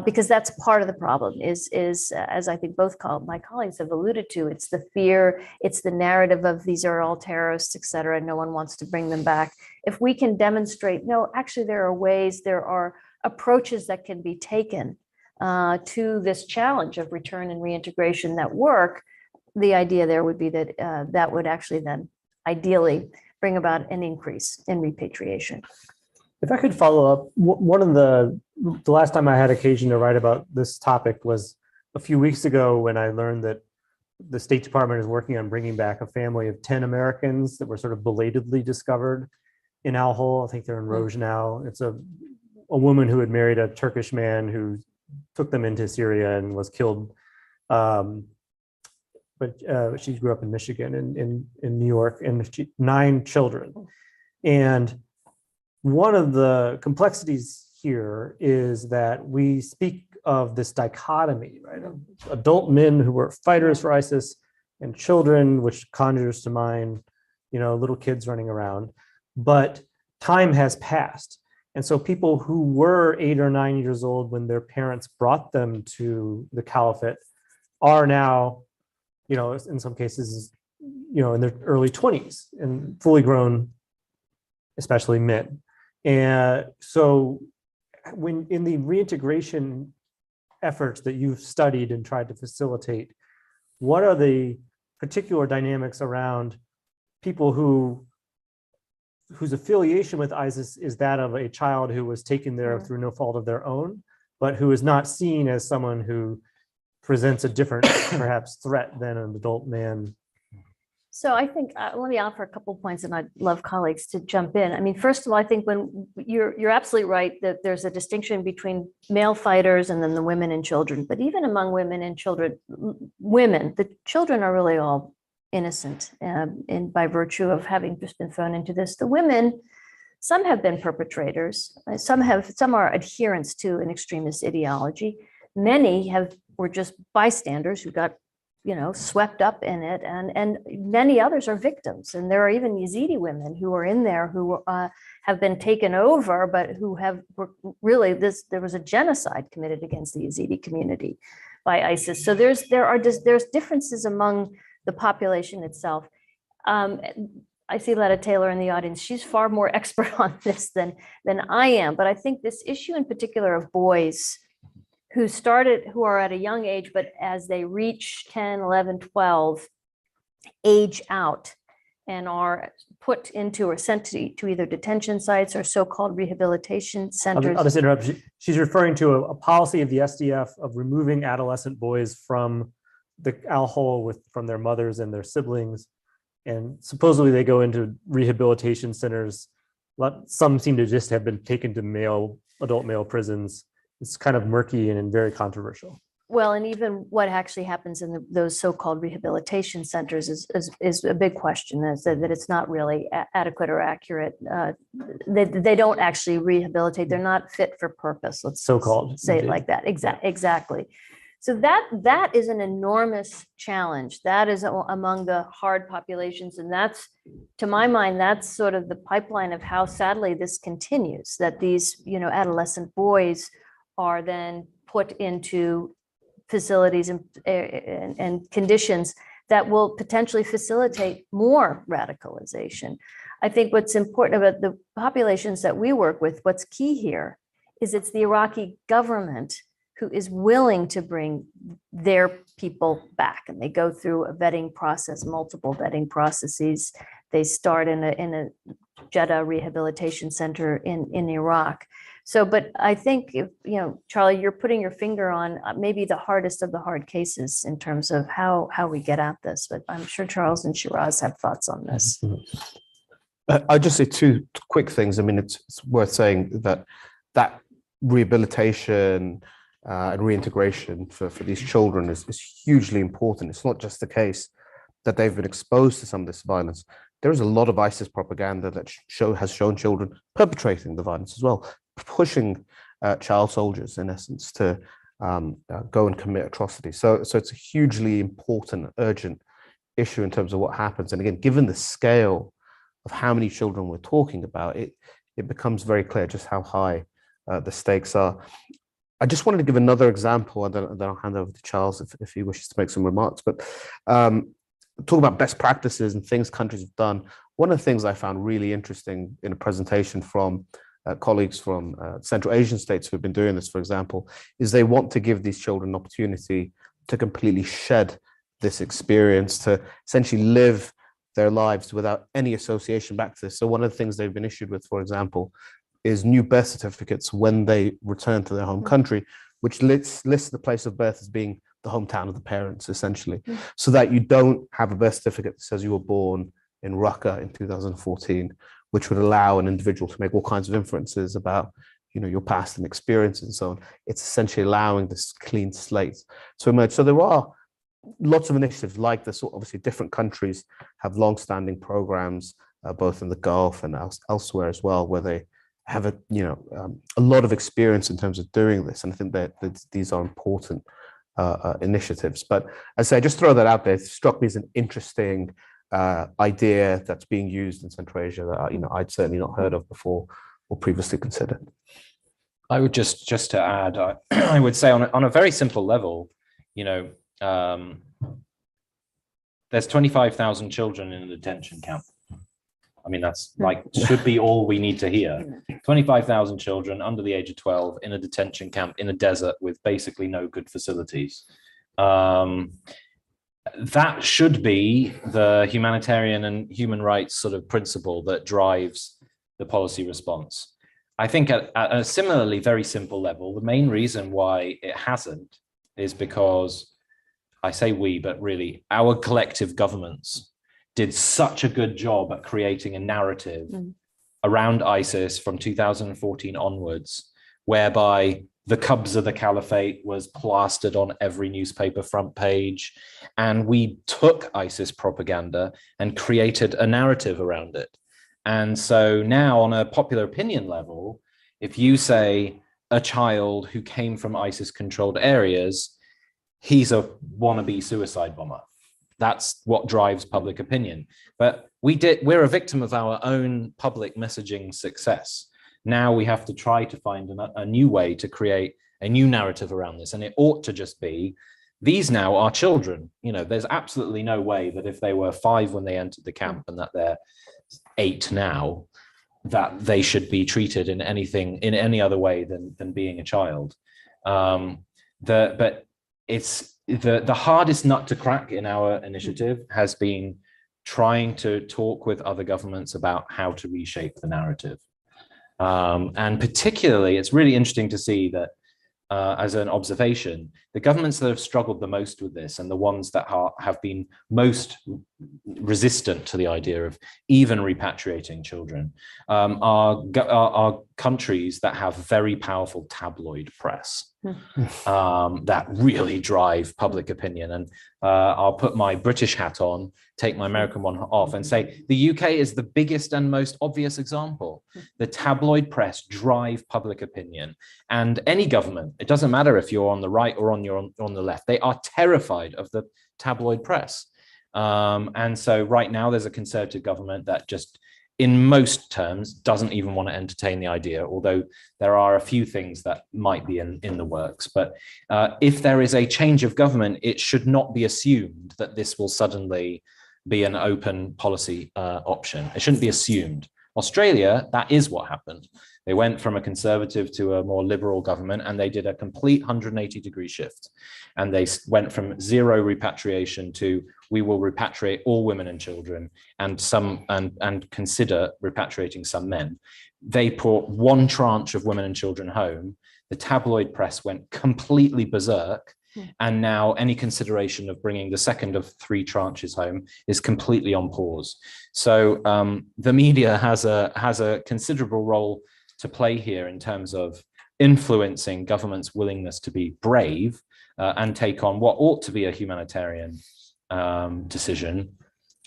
because that's part of the problem is as I think both my colleagues have alluded to, it's the fear, it's the narrative of these are all terrorists, et cetera, no one wants to bring them back. If we can demonstrate, no, actually there are ways, there are approaches that can be taken to this challenge of return and reintegration that work, the idea there would be that that would actually then ideally bring about an increase in repatriation. If I could follow up, one of the last time I had occasion to write about this topic was a few weeks ago when I learned that the State Department is working on bringing back a family of 10 Americans that were sort of belatedly discovered in Al Hol. I think they're in Rouge now. It's a woman who had married a Turkish man who took them into Syria and was killed. But she grew up in Michigan in New York, and 9 children. And one of the complexities here is that we speak of this dichotomy, right? Of adult men who were fighters for ISIS and children, which conjures to mind, little kids running around. But time has passed. And so people who were 8 or 9 years old when their parents brought them to the caliphate are now, in some cases, in their early 20s and fully grown, especially men. And so when in the reintegration efforts that you've studied and tried to facilitate, what are the particular dynamics around people whose affiliation with ISIS is that of a child who was taken there through no fault of their own, but who is not seen as someone who presents a different, perhaps, threat than an adult man? So I think, let me offer a couple of points, and I'd love colleagues to jump in. I mean, first of all, I think when you're absolutely right that there's a distinction between male fighters and then the women and children. But even among women and children, the children are really all innocent, and by virtue of having just been thrown into this. The women, some have been perpetrators, some are adherents to an extremist ideology. many were just bystanders who got, swept up in it, and many others are victims. And there are even Yazidi women who are in there who have been taken over, but who were really there was a genocide committed against the Yazidi community by ISIS. So there's differences among the population itself. I see Letta Taylor in the audience. She's far more expert on this than I am. But I think this issue in particular of boys who are at a young age, but as they reach 10, 11, 12, age out and are put into or sent to either detention sites or so-called rehabilitation centers. I'll just interrupt. She's referring to a policy of the SDF of removing adolescent boys from the al-Hol from their mothers and their siblings. And supposedly they go into rehabilitation centers. Some seem to just have been taken to adult male prisons. It's kind of murky and very controversial. Well, and even what actually happens in those so-called rehabilitation centers is a big question, that it's not really adequate or accurate. They don't actually rehabilitate. They're not fit for purpose. Let's so-called say it like that. Exactly. So that is an enormous challenge. That is among the hard populations. And that's, to my mind, that's sort of the pipeline of how sadly this continues, that these, adolescent boys are then put into facilities and conditions that will potentially facilitate more radicalization. I think what's important about the populations that we work with, what's key here is it's the Iraqi government who is willing to bring their people back. And they go through a vetting process, multiple vetting processes. They start in a Jeddah rehabilitation center in Iraq. So, but I think, Charlie, you're putting your finger on maybe the hardest of the hard cases in terms of how we get at this. But I'm sure Charles and Shiraz have thoughts on this. I'll just say two quick things. I mean, it's worth saying that rehabilitation and reintegration for these children is hugely important. It's not just the case that they've been exposed to some of this violence. There is a lot of ISIS propaganda that has shown children perpetrating the violence as well, pushing child soldiers, in essence, to go and commit atrocities. So it's a hugely important, urgent issue in terms of what happens. And again, given the scale of how many children we're talking about, it becomes very clear just how high the stakes are. I just wanted to give another example, and then I'll hand over to Charles if he wishes to make some remarks. But talk about best practices and things countries have done. One of the things I found really interesting in a presentation from colleagues from Central Asian states who've been doing this, for example, is they want to give these children an opportunity to completely shed this experience, to essentially live their lives without any association back to this. So one of the things they've been issued with, for example, is new birth certificates when they return to their home country, which lists the place of birth as being the hometown of the parents, essentially, so that you don't have a birth certificate that says you were born in Raqqa in 2014, which would allow an individual to make all kinds of inferences about, your past and experience and so on. It's essentially allowing this clean slate to emerge. So there are lots of initiatives like this. Obviously, different countries have long-standing programs, both in the Gulf and elsewhere as well, where they have a lot of experience in terms of doing this. And I think that these are important initiatives. But as I say, just throw that out there. It struck me as an interesting idea that's being used in Central Asia that I'd certainly not heard of before or previously considered. I would just to add, I would say on a very simple level, there's 25,000 children in a detention camp. I mean, that's should be all we need to hear. 25,000 children under the age of 12 in a detention camp in a desert with basically no good facilities. That should be the humanitarian and human rights sort of principle that drives the policy response. I think at a similarly very simple level, the main reason why it hasn't is because, I say we, but really our collective governments did such a good job at creating a narrative around ISIS from 2014 onwards, whereby the Cubs of the Caliphate was plastered on every newspaper front page. And we took ISIS propaganda and created a narrative around it. And so now on a popular opinion level, if you say a child who came from ISIS-controlled areas, he's a wannabe suicide bomber. That's what drives public opinion. But we're a victim of our own public messaging success. Now we have to try to find a new way to create a new narrative around this. And it ought to just be, these now are children. You know, there's absolutely no way that if they were 5 when they entered the camp and that they're 8 now, that they should be treated in any other way than being a child. But it's the hardest nut to crack in our initiative has been trying to talk with other governments about how to reshape the narrative. And particularly, it's really interesting to see that as an observation, the governments that have struggled the most with this and the ones that have been most resistant to the idea of even repatriating children are countries that have very powerful tabloid press that really drive public opinion. And I'll put my British hat on, take my American one off, and say the UK is the biggest and most obvious example. The tabloid press drive public opinion, and any government, it doesn't matter if you're on the right or on the left, they are terrified of the tabloid press. And so right now there's a Conservative government that just, in most terms, doesn't even want to entertain the idea, although there are a few things that might be in the works. But if there is a change of government, it should not be assumed that this will suddenly be an open policy option. It shouldn't be assumed. Australia, that is what happened. They went from a Conservative to a more liberal government, and they did a complete 180-degree shift. And they went from 0 repatriation to, we will repatriate all women and children and consider repatriating some men. They brought 1 tranche of women and children home. The tabloid press went completely berserk. And now any consideration of bringing the second of 3 tranches home is completely on pause. So the media has a considerable role to play here in terms of influencing governments' willingness to be brave and take on what ought to be a humanitarian decision.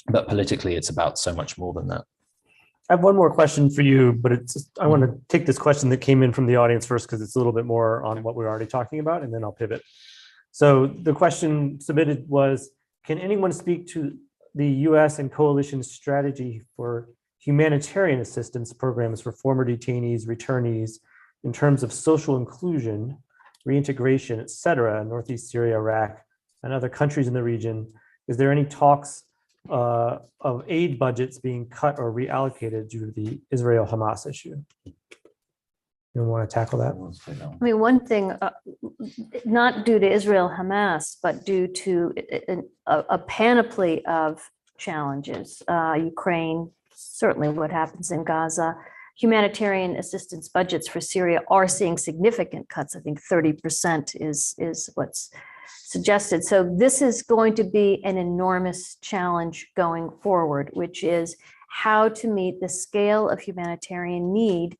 But politically, it's about so much more than that. I have one more question for you, but I want to take this question that came in from the audience first, because it's a little bit more on what we're already talking about, and then I'll pivot. So the question submitted was, can anyone speak to the US and coalition strategy for humanitarian assistance programs for former detainees, returnees, in terms of social inclusion, reintegration, et cetera, in Northeast Syria, Iraq, and other countries in the region? Is there any talks of aid budgets being cut or reallocated due to the Israel-Hamas issue? You want to tackle that? I mean, one thing, not due to Israel-Hamas, but due to a panoply of challenges, Ukraine, certainly what happens in Gaza, humanitarian assistance budgets for Syria are seeing significant cuts. I think 30% is what's suggested. So this is going to be an enormous challenge going forward, which is how to meet the scale of humanitarian need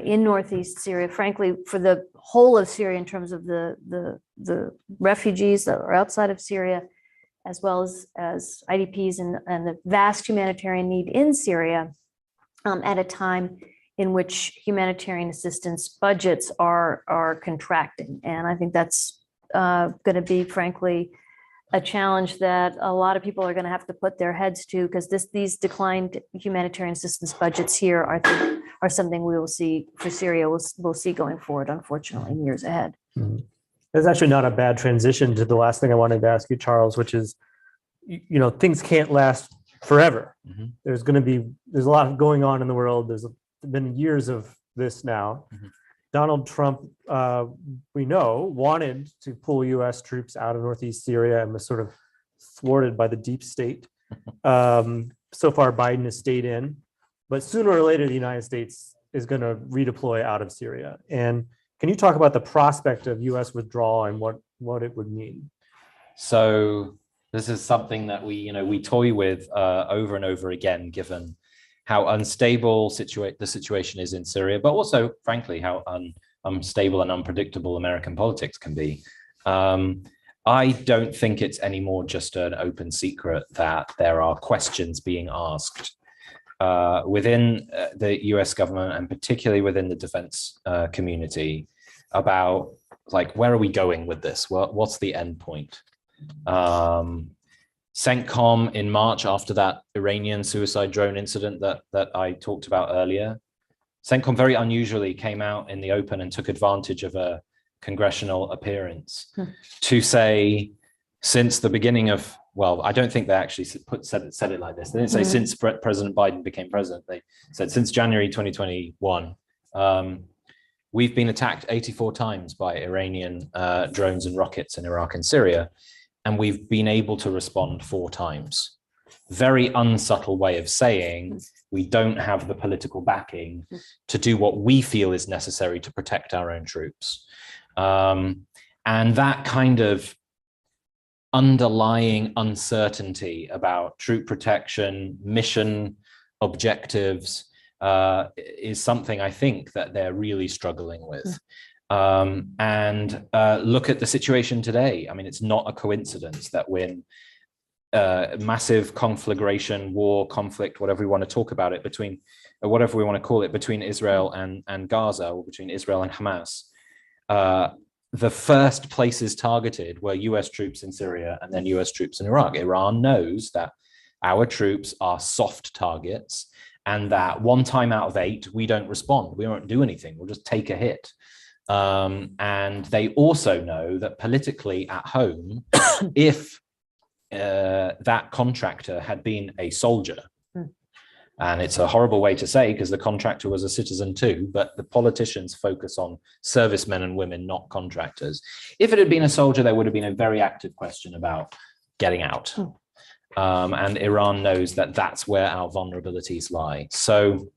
in Northeast Syria, frankly, for the whole of Syria in terms of the refugees that are outside of Syria, as well as IDPs and the vast humanitarian need in Syria at a time in which humanitarian assistance budgets are contracting. And I think that's going to be, frankly, a challenge that a lot of people are going to have to put their heads to, because these declined humanitarian assistance budgets here are something we will see for Syria. We'll see going forward, unfortunately, in years ahead. Mm-hmm. That's actually not a bad transition to the last thing I wanted to ask you, Charles, which is, things can't last forever. Mm-hmm. There's a lot going on in the world. There's been years of this now. Mm-hmm. Donald Trump, we know, wanted to pull U.S. troops out of Northeast Syria and was sort of thwarted by the deep state. So far, Biden has stayed in, but sooner or later, the United States is going to redeploy out of Syria. And can you talk about the prospect of U.S. withdrawal and what it would mean? So this is something that we toy with over and over again, given how unstable the situation is in Syria, but also, frankly, how unstable and unpredictable American politics can be. I don't think it's anymore just an open secret that there are questions being asked within the US government, and particularly within the defense community, about like, where are we going with this? What's the end point? CENTCOM in March, after that Iranian suicide drone incident that I talked about earlier, CENTCOM very unusually came out in the open and took advantage of a congressional appearance to say, since the beginning of, well, I don't think they actually said it like this. They didn't say since President Biden became president. They said since January 2021, we've been attacked 84 times by Iranian drones and rockets in Iraq and Syria, and we've been able to respond 4 times. Very unsubtle way of saying we don't have the political backing to do what we feel is necessary to protect our own troops. And that kind of underlying uncertainty about troop protection, mission objectives, is something I think that they're really struggling with. And look at the situation today. I mean, it's not a coincidence that when massive conflagration, war, conflict, whatever we want to talk about it, between, or whatever we want to call it, between Israel and Gaza, or between Israel and Hamas, the first places targeted were US troops in Syria and then US troops in Iraq. Iran knows that our troops are soft targets, and that 1 time out of 8, we don't respond. We won't do anything. We'll just take a hit. And they also know that politically at home, if that contractor had been a soldier, and it's a horrible way to say because the contractor was a citizen too, but the politicians focus on servicemen and women, not contractors. If it had been a soldier, there would have been a very active question about getting out. And Iran knows that that's where our vulnerabilities lie. So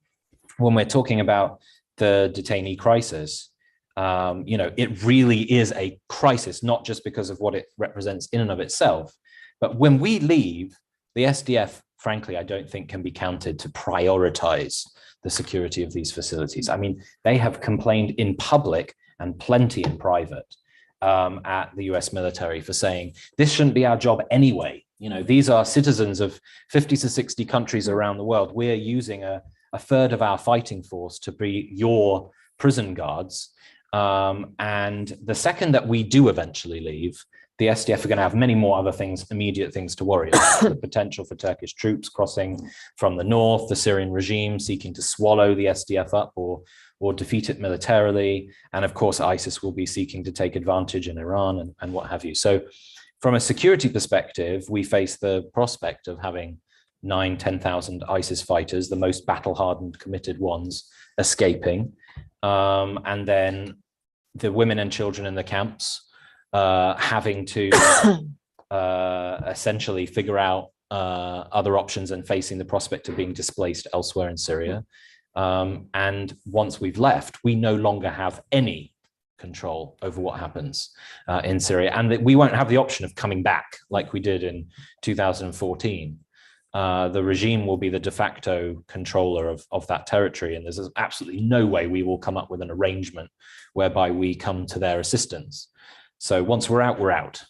when we're talking about the detainee crisis, you know, it really is a crisis, not just because of what it represents in and of itself, but when we leave, the SDF, frankly, I don't think can be counted to prioritize the security of these facilities. I mean, they have complained in public and plenty in private at the US military for saying, this shouldn't be our job anyway. You know, these are citizens of 50 to 60 countries around the world. We're using a third of our fighting force to be your prison guards. And the second that we do eventually leave, the SDF are going to have many more other things, immediate things to worry about. The potential for Turkish troops crossing from the north, the Syrian regime seeking to swallow the SDF up or defeat it militarily. And of course, ISIS will be seeking to take advantage in Iran and what have you. So from a security perspective, we face the prospect of having 9,000, 10,000 ISIS fighters, the most battle-hardened, committed ones, escaping. And then the women and children in the camps having to essentially figure out other options and facing the prospect of being displaced elsewhere in Syria. And once we've left, we no longer have any control over what happens in Syria, and that we won't have the option of coming back like we did in 2014. The regime will be the de facto controller of that territory, and there's absolutely no way we will come up with an arrangement whereby we come to their assistance. So once we're out, we're out.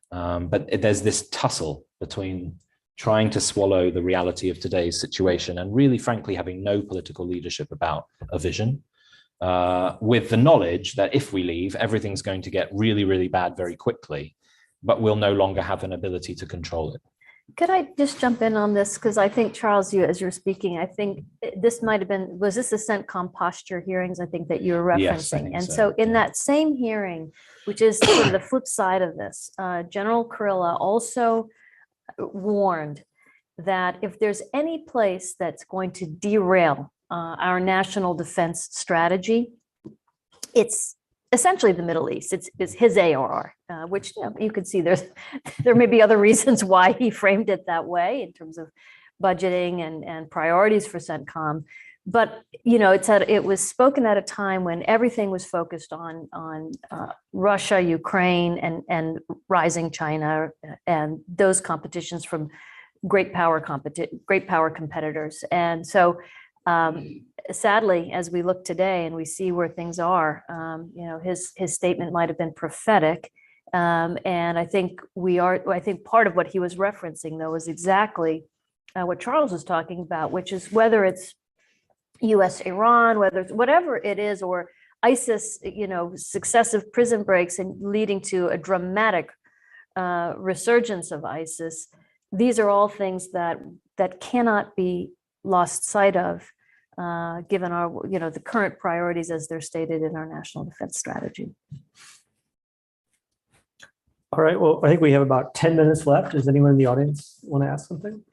But there's this tussle between trying to swallow the reality of today's situation and really, frankly, having no political leadership about a vision, with the knowledge that if we leave, everything's going to get really, really bad very quickly, but we'll no longer have an ability to control it. Could I just jump in on this? Because I think, Charles, as you're speaking, I think this might have been, was this the CENTCOM posture hearings, I think, that you were referencing? Yes, I think and so in that same hearing, which is sort of the flip side of this, General Kurilla also warned that if there's any place that's going to derail our national defense strategy, it's essentially the Middle East. It's his ARR, which you could see there may be other reasons why he framed it that way in terms of budgeting and priorities for CENTCOM. But it was spoken at a time when everything was focused on Russia, Ukraine, and rising China, and those competitions from great power competitors. And so sadly, as we look today and we see where things are, his statement might have been prophetic. And I think part of what he was referencing, though, is exactly what Charles is talking about, which is whether it's US, Iran, whether it's whatever it is, or ISIS, successive prison breaks and leading to a dramatic resurgence of ISIS. These are all things that cannot be lost sight of, given our, the current priorities as they're stated in our national defense strategy. All right, well, I think we have about 10 minutes left. Does anyone in the audience want to ask something?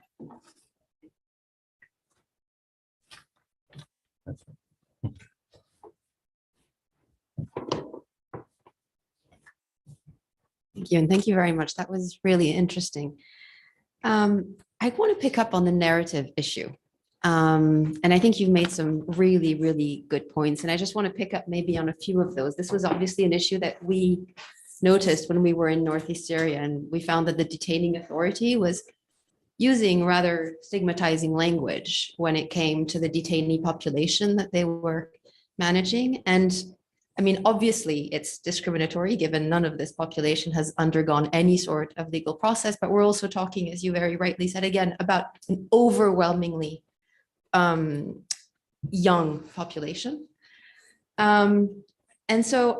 Thank you, and thank you very much. That was really interesting. I want to pick up on the narrative issue. And I think you've made some really, really good points. And I just want to pick up maybe on a few of those. This was obviously an issue that we noticed when we were in Northeast Syria, and we found that the detaining authority was using rather stigmatizing language when it came to the detainee population that they were managing. And I mean, obviously it's discriminatory given none of this population has undergone any sort of legal process, but we're also talking, as you very rightly said, again, about an overwhelmingly young population. And so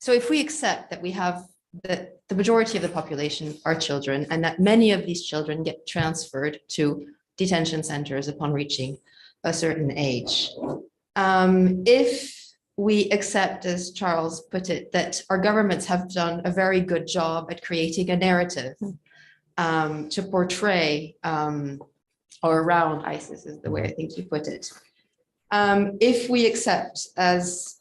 if we accept that we have that the majority of the population are children and that many of these children get transferred to detention centers upon reaching a certain age, if we accept, as Charles put it, that our governments have done a very good job at creating a narrative to portray or around ISIS is the way I think you put it. If we accept, as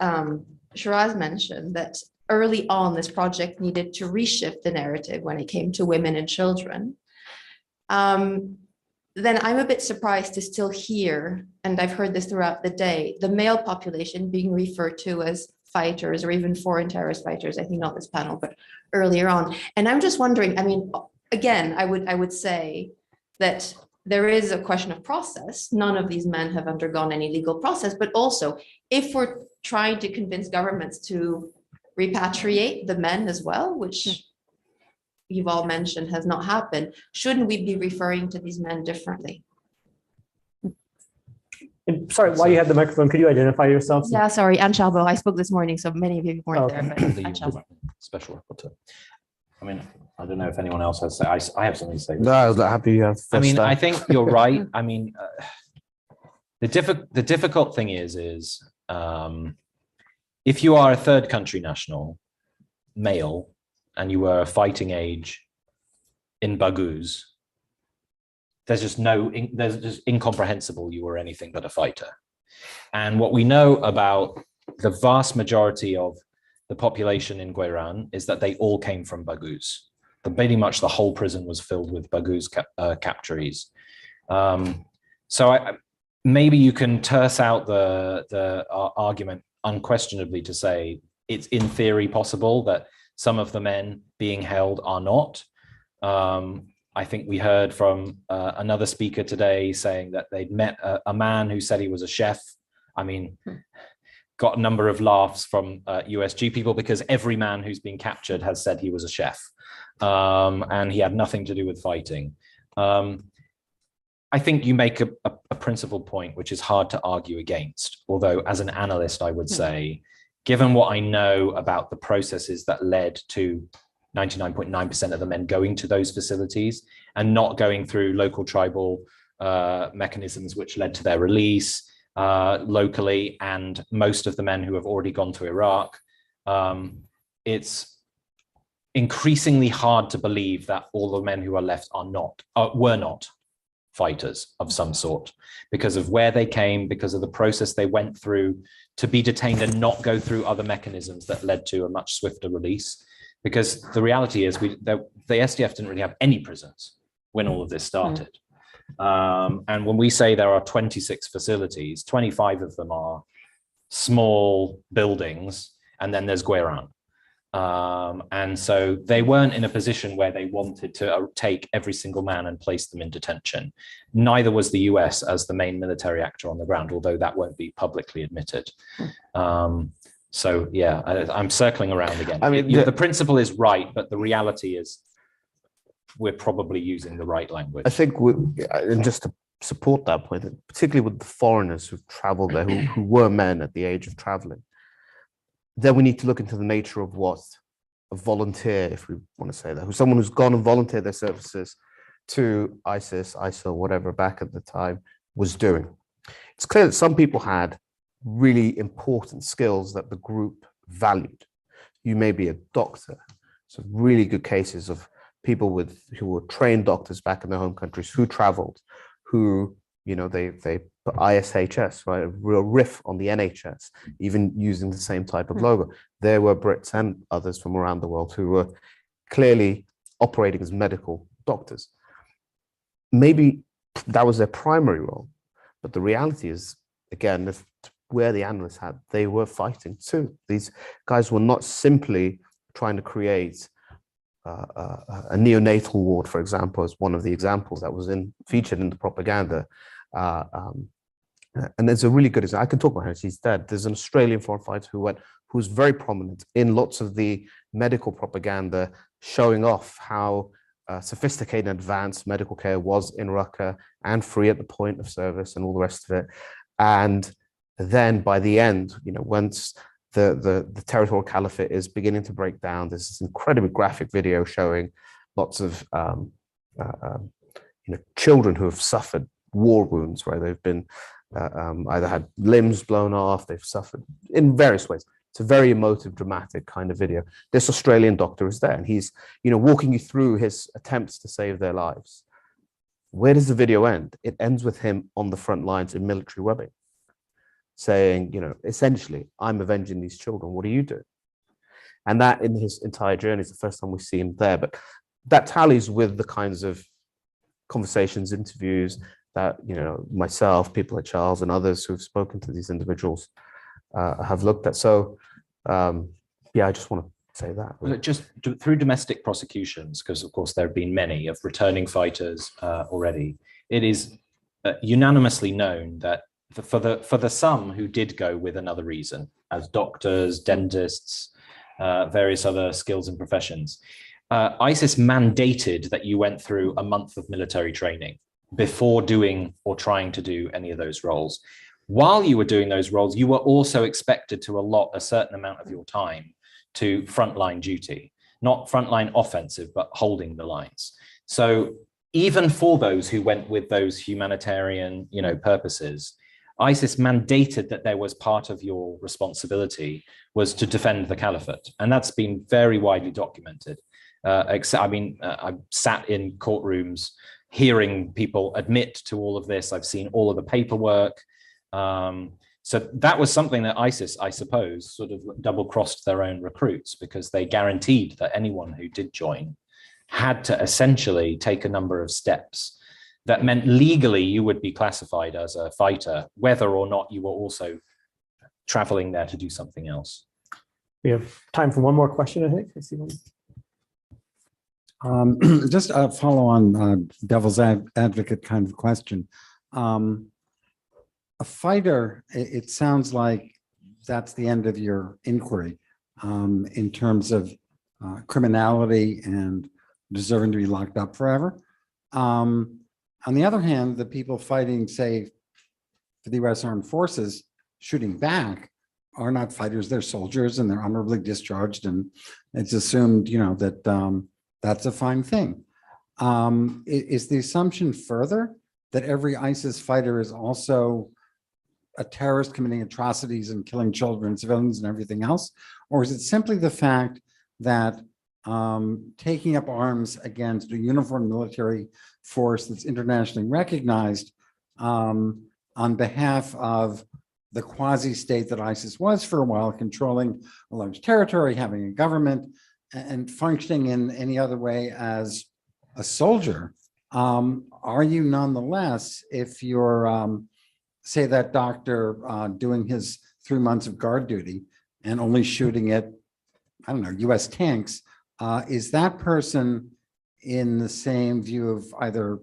Shiraz mentioned, that early on this project needed to reshift the narrative when it came to women and children, then I'm a bit surprised to still hear, and I've heard this throughout the day, the male population being referred to as fighters or even foreign terrorist fighters. I think not this panel, but earlier on. And I'm just wondering, I mean, again, I would say that there is a question of process. None of these men have undergone any legal process, but also if we're trying to convince governments to repatriate the men as well, which you've all mentioned has not happened, shouldn't we be referring to these men differently? And sorry, while you have the microphone, could you identify yourself? Yeah, sorry, Anne Chalbo. I spoke this morning, so many of you weren't there. Okay. But Anne The Chalbo. special rapporteur. I mean, I don't know if anyone else has. I have something to say. No, I was happy you have. I mean, first, I think you're right. I mean, the difficult thing is if you are a third country national, male, and you were fighting age in Baghouz, there's just incomprehensible you were anything but a fighter. And what we know about the vast majority of the population in Gueran is that they all came from Baghouz. Pretty much the whole prison was filled with Baghouz capturees. So maybe you can terse out the argument unquestionably to say it's in theory possible that some of the men being held are not. I think we heard from another speaker today saying that they'd met a man who said he was a chef. I mean, got a number of laughs from USG people because every man who's been captured has said he was a chef and he had nothing to do with fighting. I think you make a principal point, which is hard to argue against. Although as an analyst, I would say, given what I know about the processes that led to 99.9% of the men going to those facilities and not going through local tribal mechanisms, which led to their release locally, and most of the men who have already gone to Iraq, it's increasingly hard to believe that all the men who are left were not fighters of some sort because of where they came, because of the process they went through to be detained and not go through other mechanisms that led to a much swifter release. Because the reality is the SDF didn't really have any prisons when all of this started. And when we say there are 26 facilities, 25 of them are small buildings, and then there's Gueran. And so they weren't in a position where they wanted to take every single man and place them in detention. Neither was the US as the main military actor on the ground, although that won't be publicly admitted. So yeah, I'm circling around again. I mean, the principle is right, but the reality is we're probably using the right language. I think, and just to support that point, particularly with the foreigners who've traveled there, who were men at the age of traveling, then we need to look into the nature of what a volunteer, if we want to say that, someone who's gone and volunteered their services to ISIS, ISIL, whatever, back at the time, was doing. It's clear that some people had really important skills that the group valued. You may be a doctor. So really good cases of people who were trained doctors back in their home countries who traveled, who, you know, they put ISHS, right, a real riff on the NHS, even using the same type of logo. There were Brits and others from around the world who were clearly operating as medical doctors. Maybe that was their primary role, but the reality is, again, where the analysts had, they were fighting too. These guys were not simply trying to create a neonatal ward, for example, as one of the examples that was featured in the propaganda. And there's a really good example. I can talk about her. She's dead. There's an Australian foreign fighter who's very prominent in lots of the medical propaganda, showing off how sophisticated and advanced medical care was in Raqqa and free at the point of service and all the rest of it. And then by the end, you know, once the territorial caliphate is beginning to break down, there's this incredibly graphic video showing lots of children who have suffered war wounds, where they've been either had limbs blown off, they've suffered in various ways. It's a very emotive, dramatic kind of video. This Australian doctor is there, and he's, you know, walking you through his attempts to save their lives. Where does the video end? It ends with him on the front lines in military webbing, saying, you know, essentially, I'm avenging these children. What are you doing? And that, in his entire journey, is the first time we see him there. But that tallies with the kinds of conversations, interviews that, you know, myself, people like Charles, and others who've spoken to these individuals have looked at. So, yeah, I just want to say that. Well, just through domestic prosecutions, because of course there have been many of returning fighters already, it is unanimously known that for the some who did go with another reason, as doctors, dentists, various other skills and professions, ISIS mandated that you went through a month of military training before doing or trying to do any of those roles. While you were doing those roles, you were also expected to allot a certain amount of your time to frontline duty, not frontline offensive, but holding the lines. So even for those who went with those humanitarian, you know, purposes, ISIS mandated that there was part of your responsibility was to defend the caliphate. And that's been very widely documented. I've sat in courtrooms hearing people admit to all of this. I've seen all of the paperwork. So that was something that ISIS, I suppose, sort of double-crossed their own recruits, because they guaranteed that anyone who did join had to essentially take a number of steps that meant legally you would be classified as a fighter, whether or not you were also traveling there to do something else. We have time for one more question, I think. I see one. Just a follow on devil's advocate kind of question. A fighter, it sounds like that's the end of your inquiry in terms of criminality and deserving to be locked up forever. On the other hand, the people fighting, say, for the U.S. Armed Forces, shooting back, are not fighters, they're soldiers, and they're honorably discharged, and it's assumed, you know, that that's a fine thing. Is the assumption further that every ISIS fighter is also a terrorist committing atrocities and killing children, civilians, and everything else? Or is it simply the fact that taking up arms against a uniformed military force that's internationally recognized on behalf of the quasi-state that ISIS was for a while, controlling a large territory, having a government, and functioning in any other way as a soldier, are you nonetheless, if you're, say, that doctor doing his 3 months of guard duty and only shooting at, I don't know, US tanks, is that person in the same view of either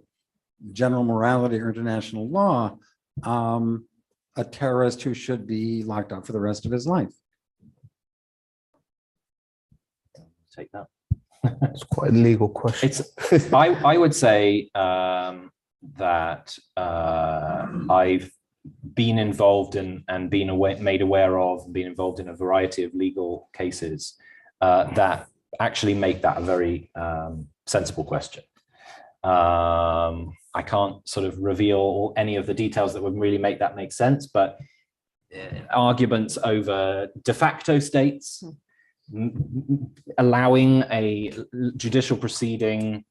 general morality or international law, a terrorist who should be locked up for the rest of his life? Take that. It's quite a legal question. I would say that I've been involved in and made aware of and been involved in a variety of legal cases that actually make that a very sensible question. I can't sort of reveal any of the details that would really make that make sense, but arguments over de facto states, allowing a judicial proceeding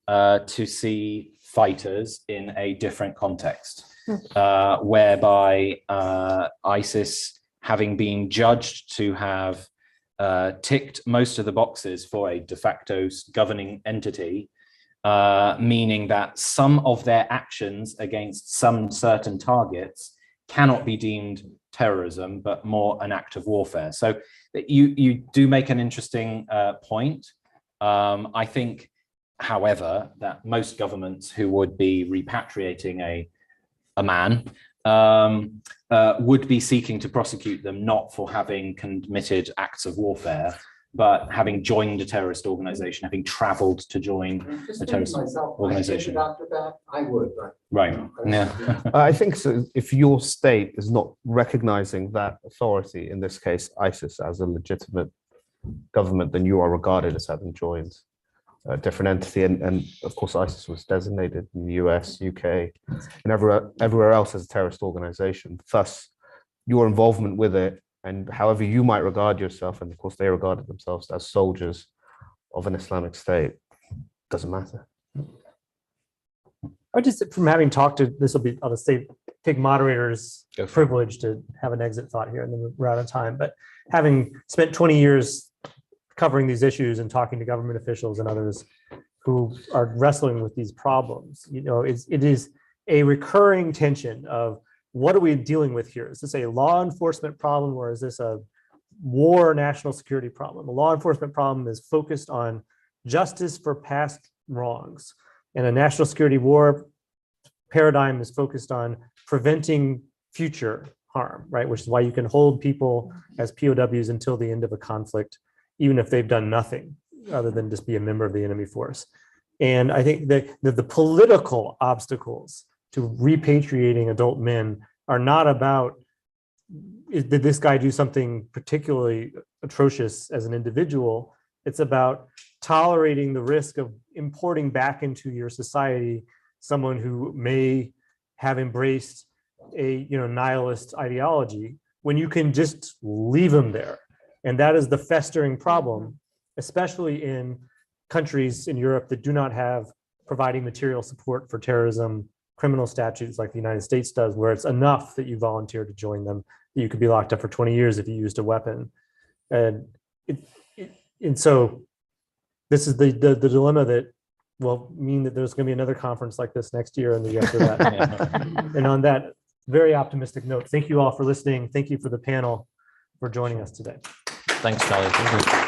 to see fighters in a different context, whereby ISIS, having been judged to have ticked most of the boxes for a de facto governing entity, meaning that some of their actions against some certain targets cannot be deemed terrorism, but more an act of warfare. So you do make an interesting point. I think, however, that most governments who would be repatriating a man would be seeking to prosecute them not for having committed acts of warfare, but having joined a terrorist organization, having traveled to join a terrorist organization. After that, I would, but. Right. Yeah. I think so. If your state is not recognizing that authority, in this case, ISIS, as a legitimate government, then you are regarded as having joined a different entity. And of course, ISIS was designated in the US, UK, and everywhere else as a terrorist organization. Thus, your involvement with it, and however you might regard yourself, and of course they regarded themselves as soldiers of an Islamic state, doesn't matter. I just, from having talked to, this will be, I'll just say, take moderator's Go for it. privilege to have an exit thought here, and then we're out of time. But having spent 20 years covering these issues and talking to government officials and others who are wrestling with these problems, it is a recurring tension of, what are we dealing with here? Is this a law enforcement problem, or is this a war national security problem? A law enforcement problem is focused on justice for past wrongs, and a national security war paradigm is focused on preventing future harm, right? Which is why you can hold people as POWs until the end of a conflict, even if they've done nothing other than just be a member of the enemy force. And I think that the political obstacles to repatriating adult men are not about, did this guy do something particularly atrocious as an individual? It's about tolerating the risk of importing back into your society someone who may have embraced a nihilist ideology, when you can just leave them there. And that is the festering problem, especially in countries in Europe that do not have providing material support for terrorism criminal statutes like the United States does, where it's enough that you volunteer to join them, that you could be locked up for 20 years if you used a weapon. And so this is the dilemma that will mean that there's going to be another conference like this next year and the year after that. And on that very optimistic note, thank you all for listening. Thank you for the panel for joining us today. Thanks, Charlie.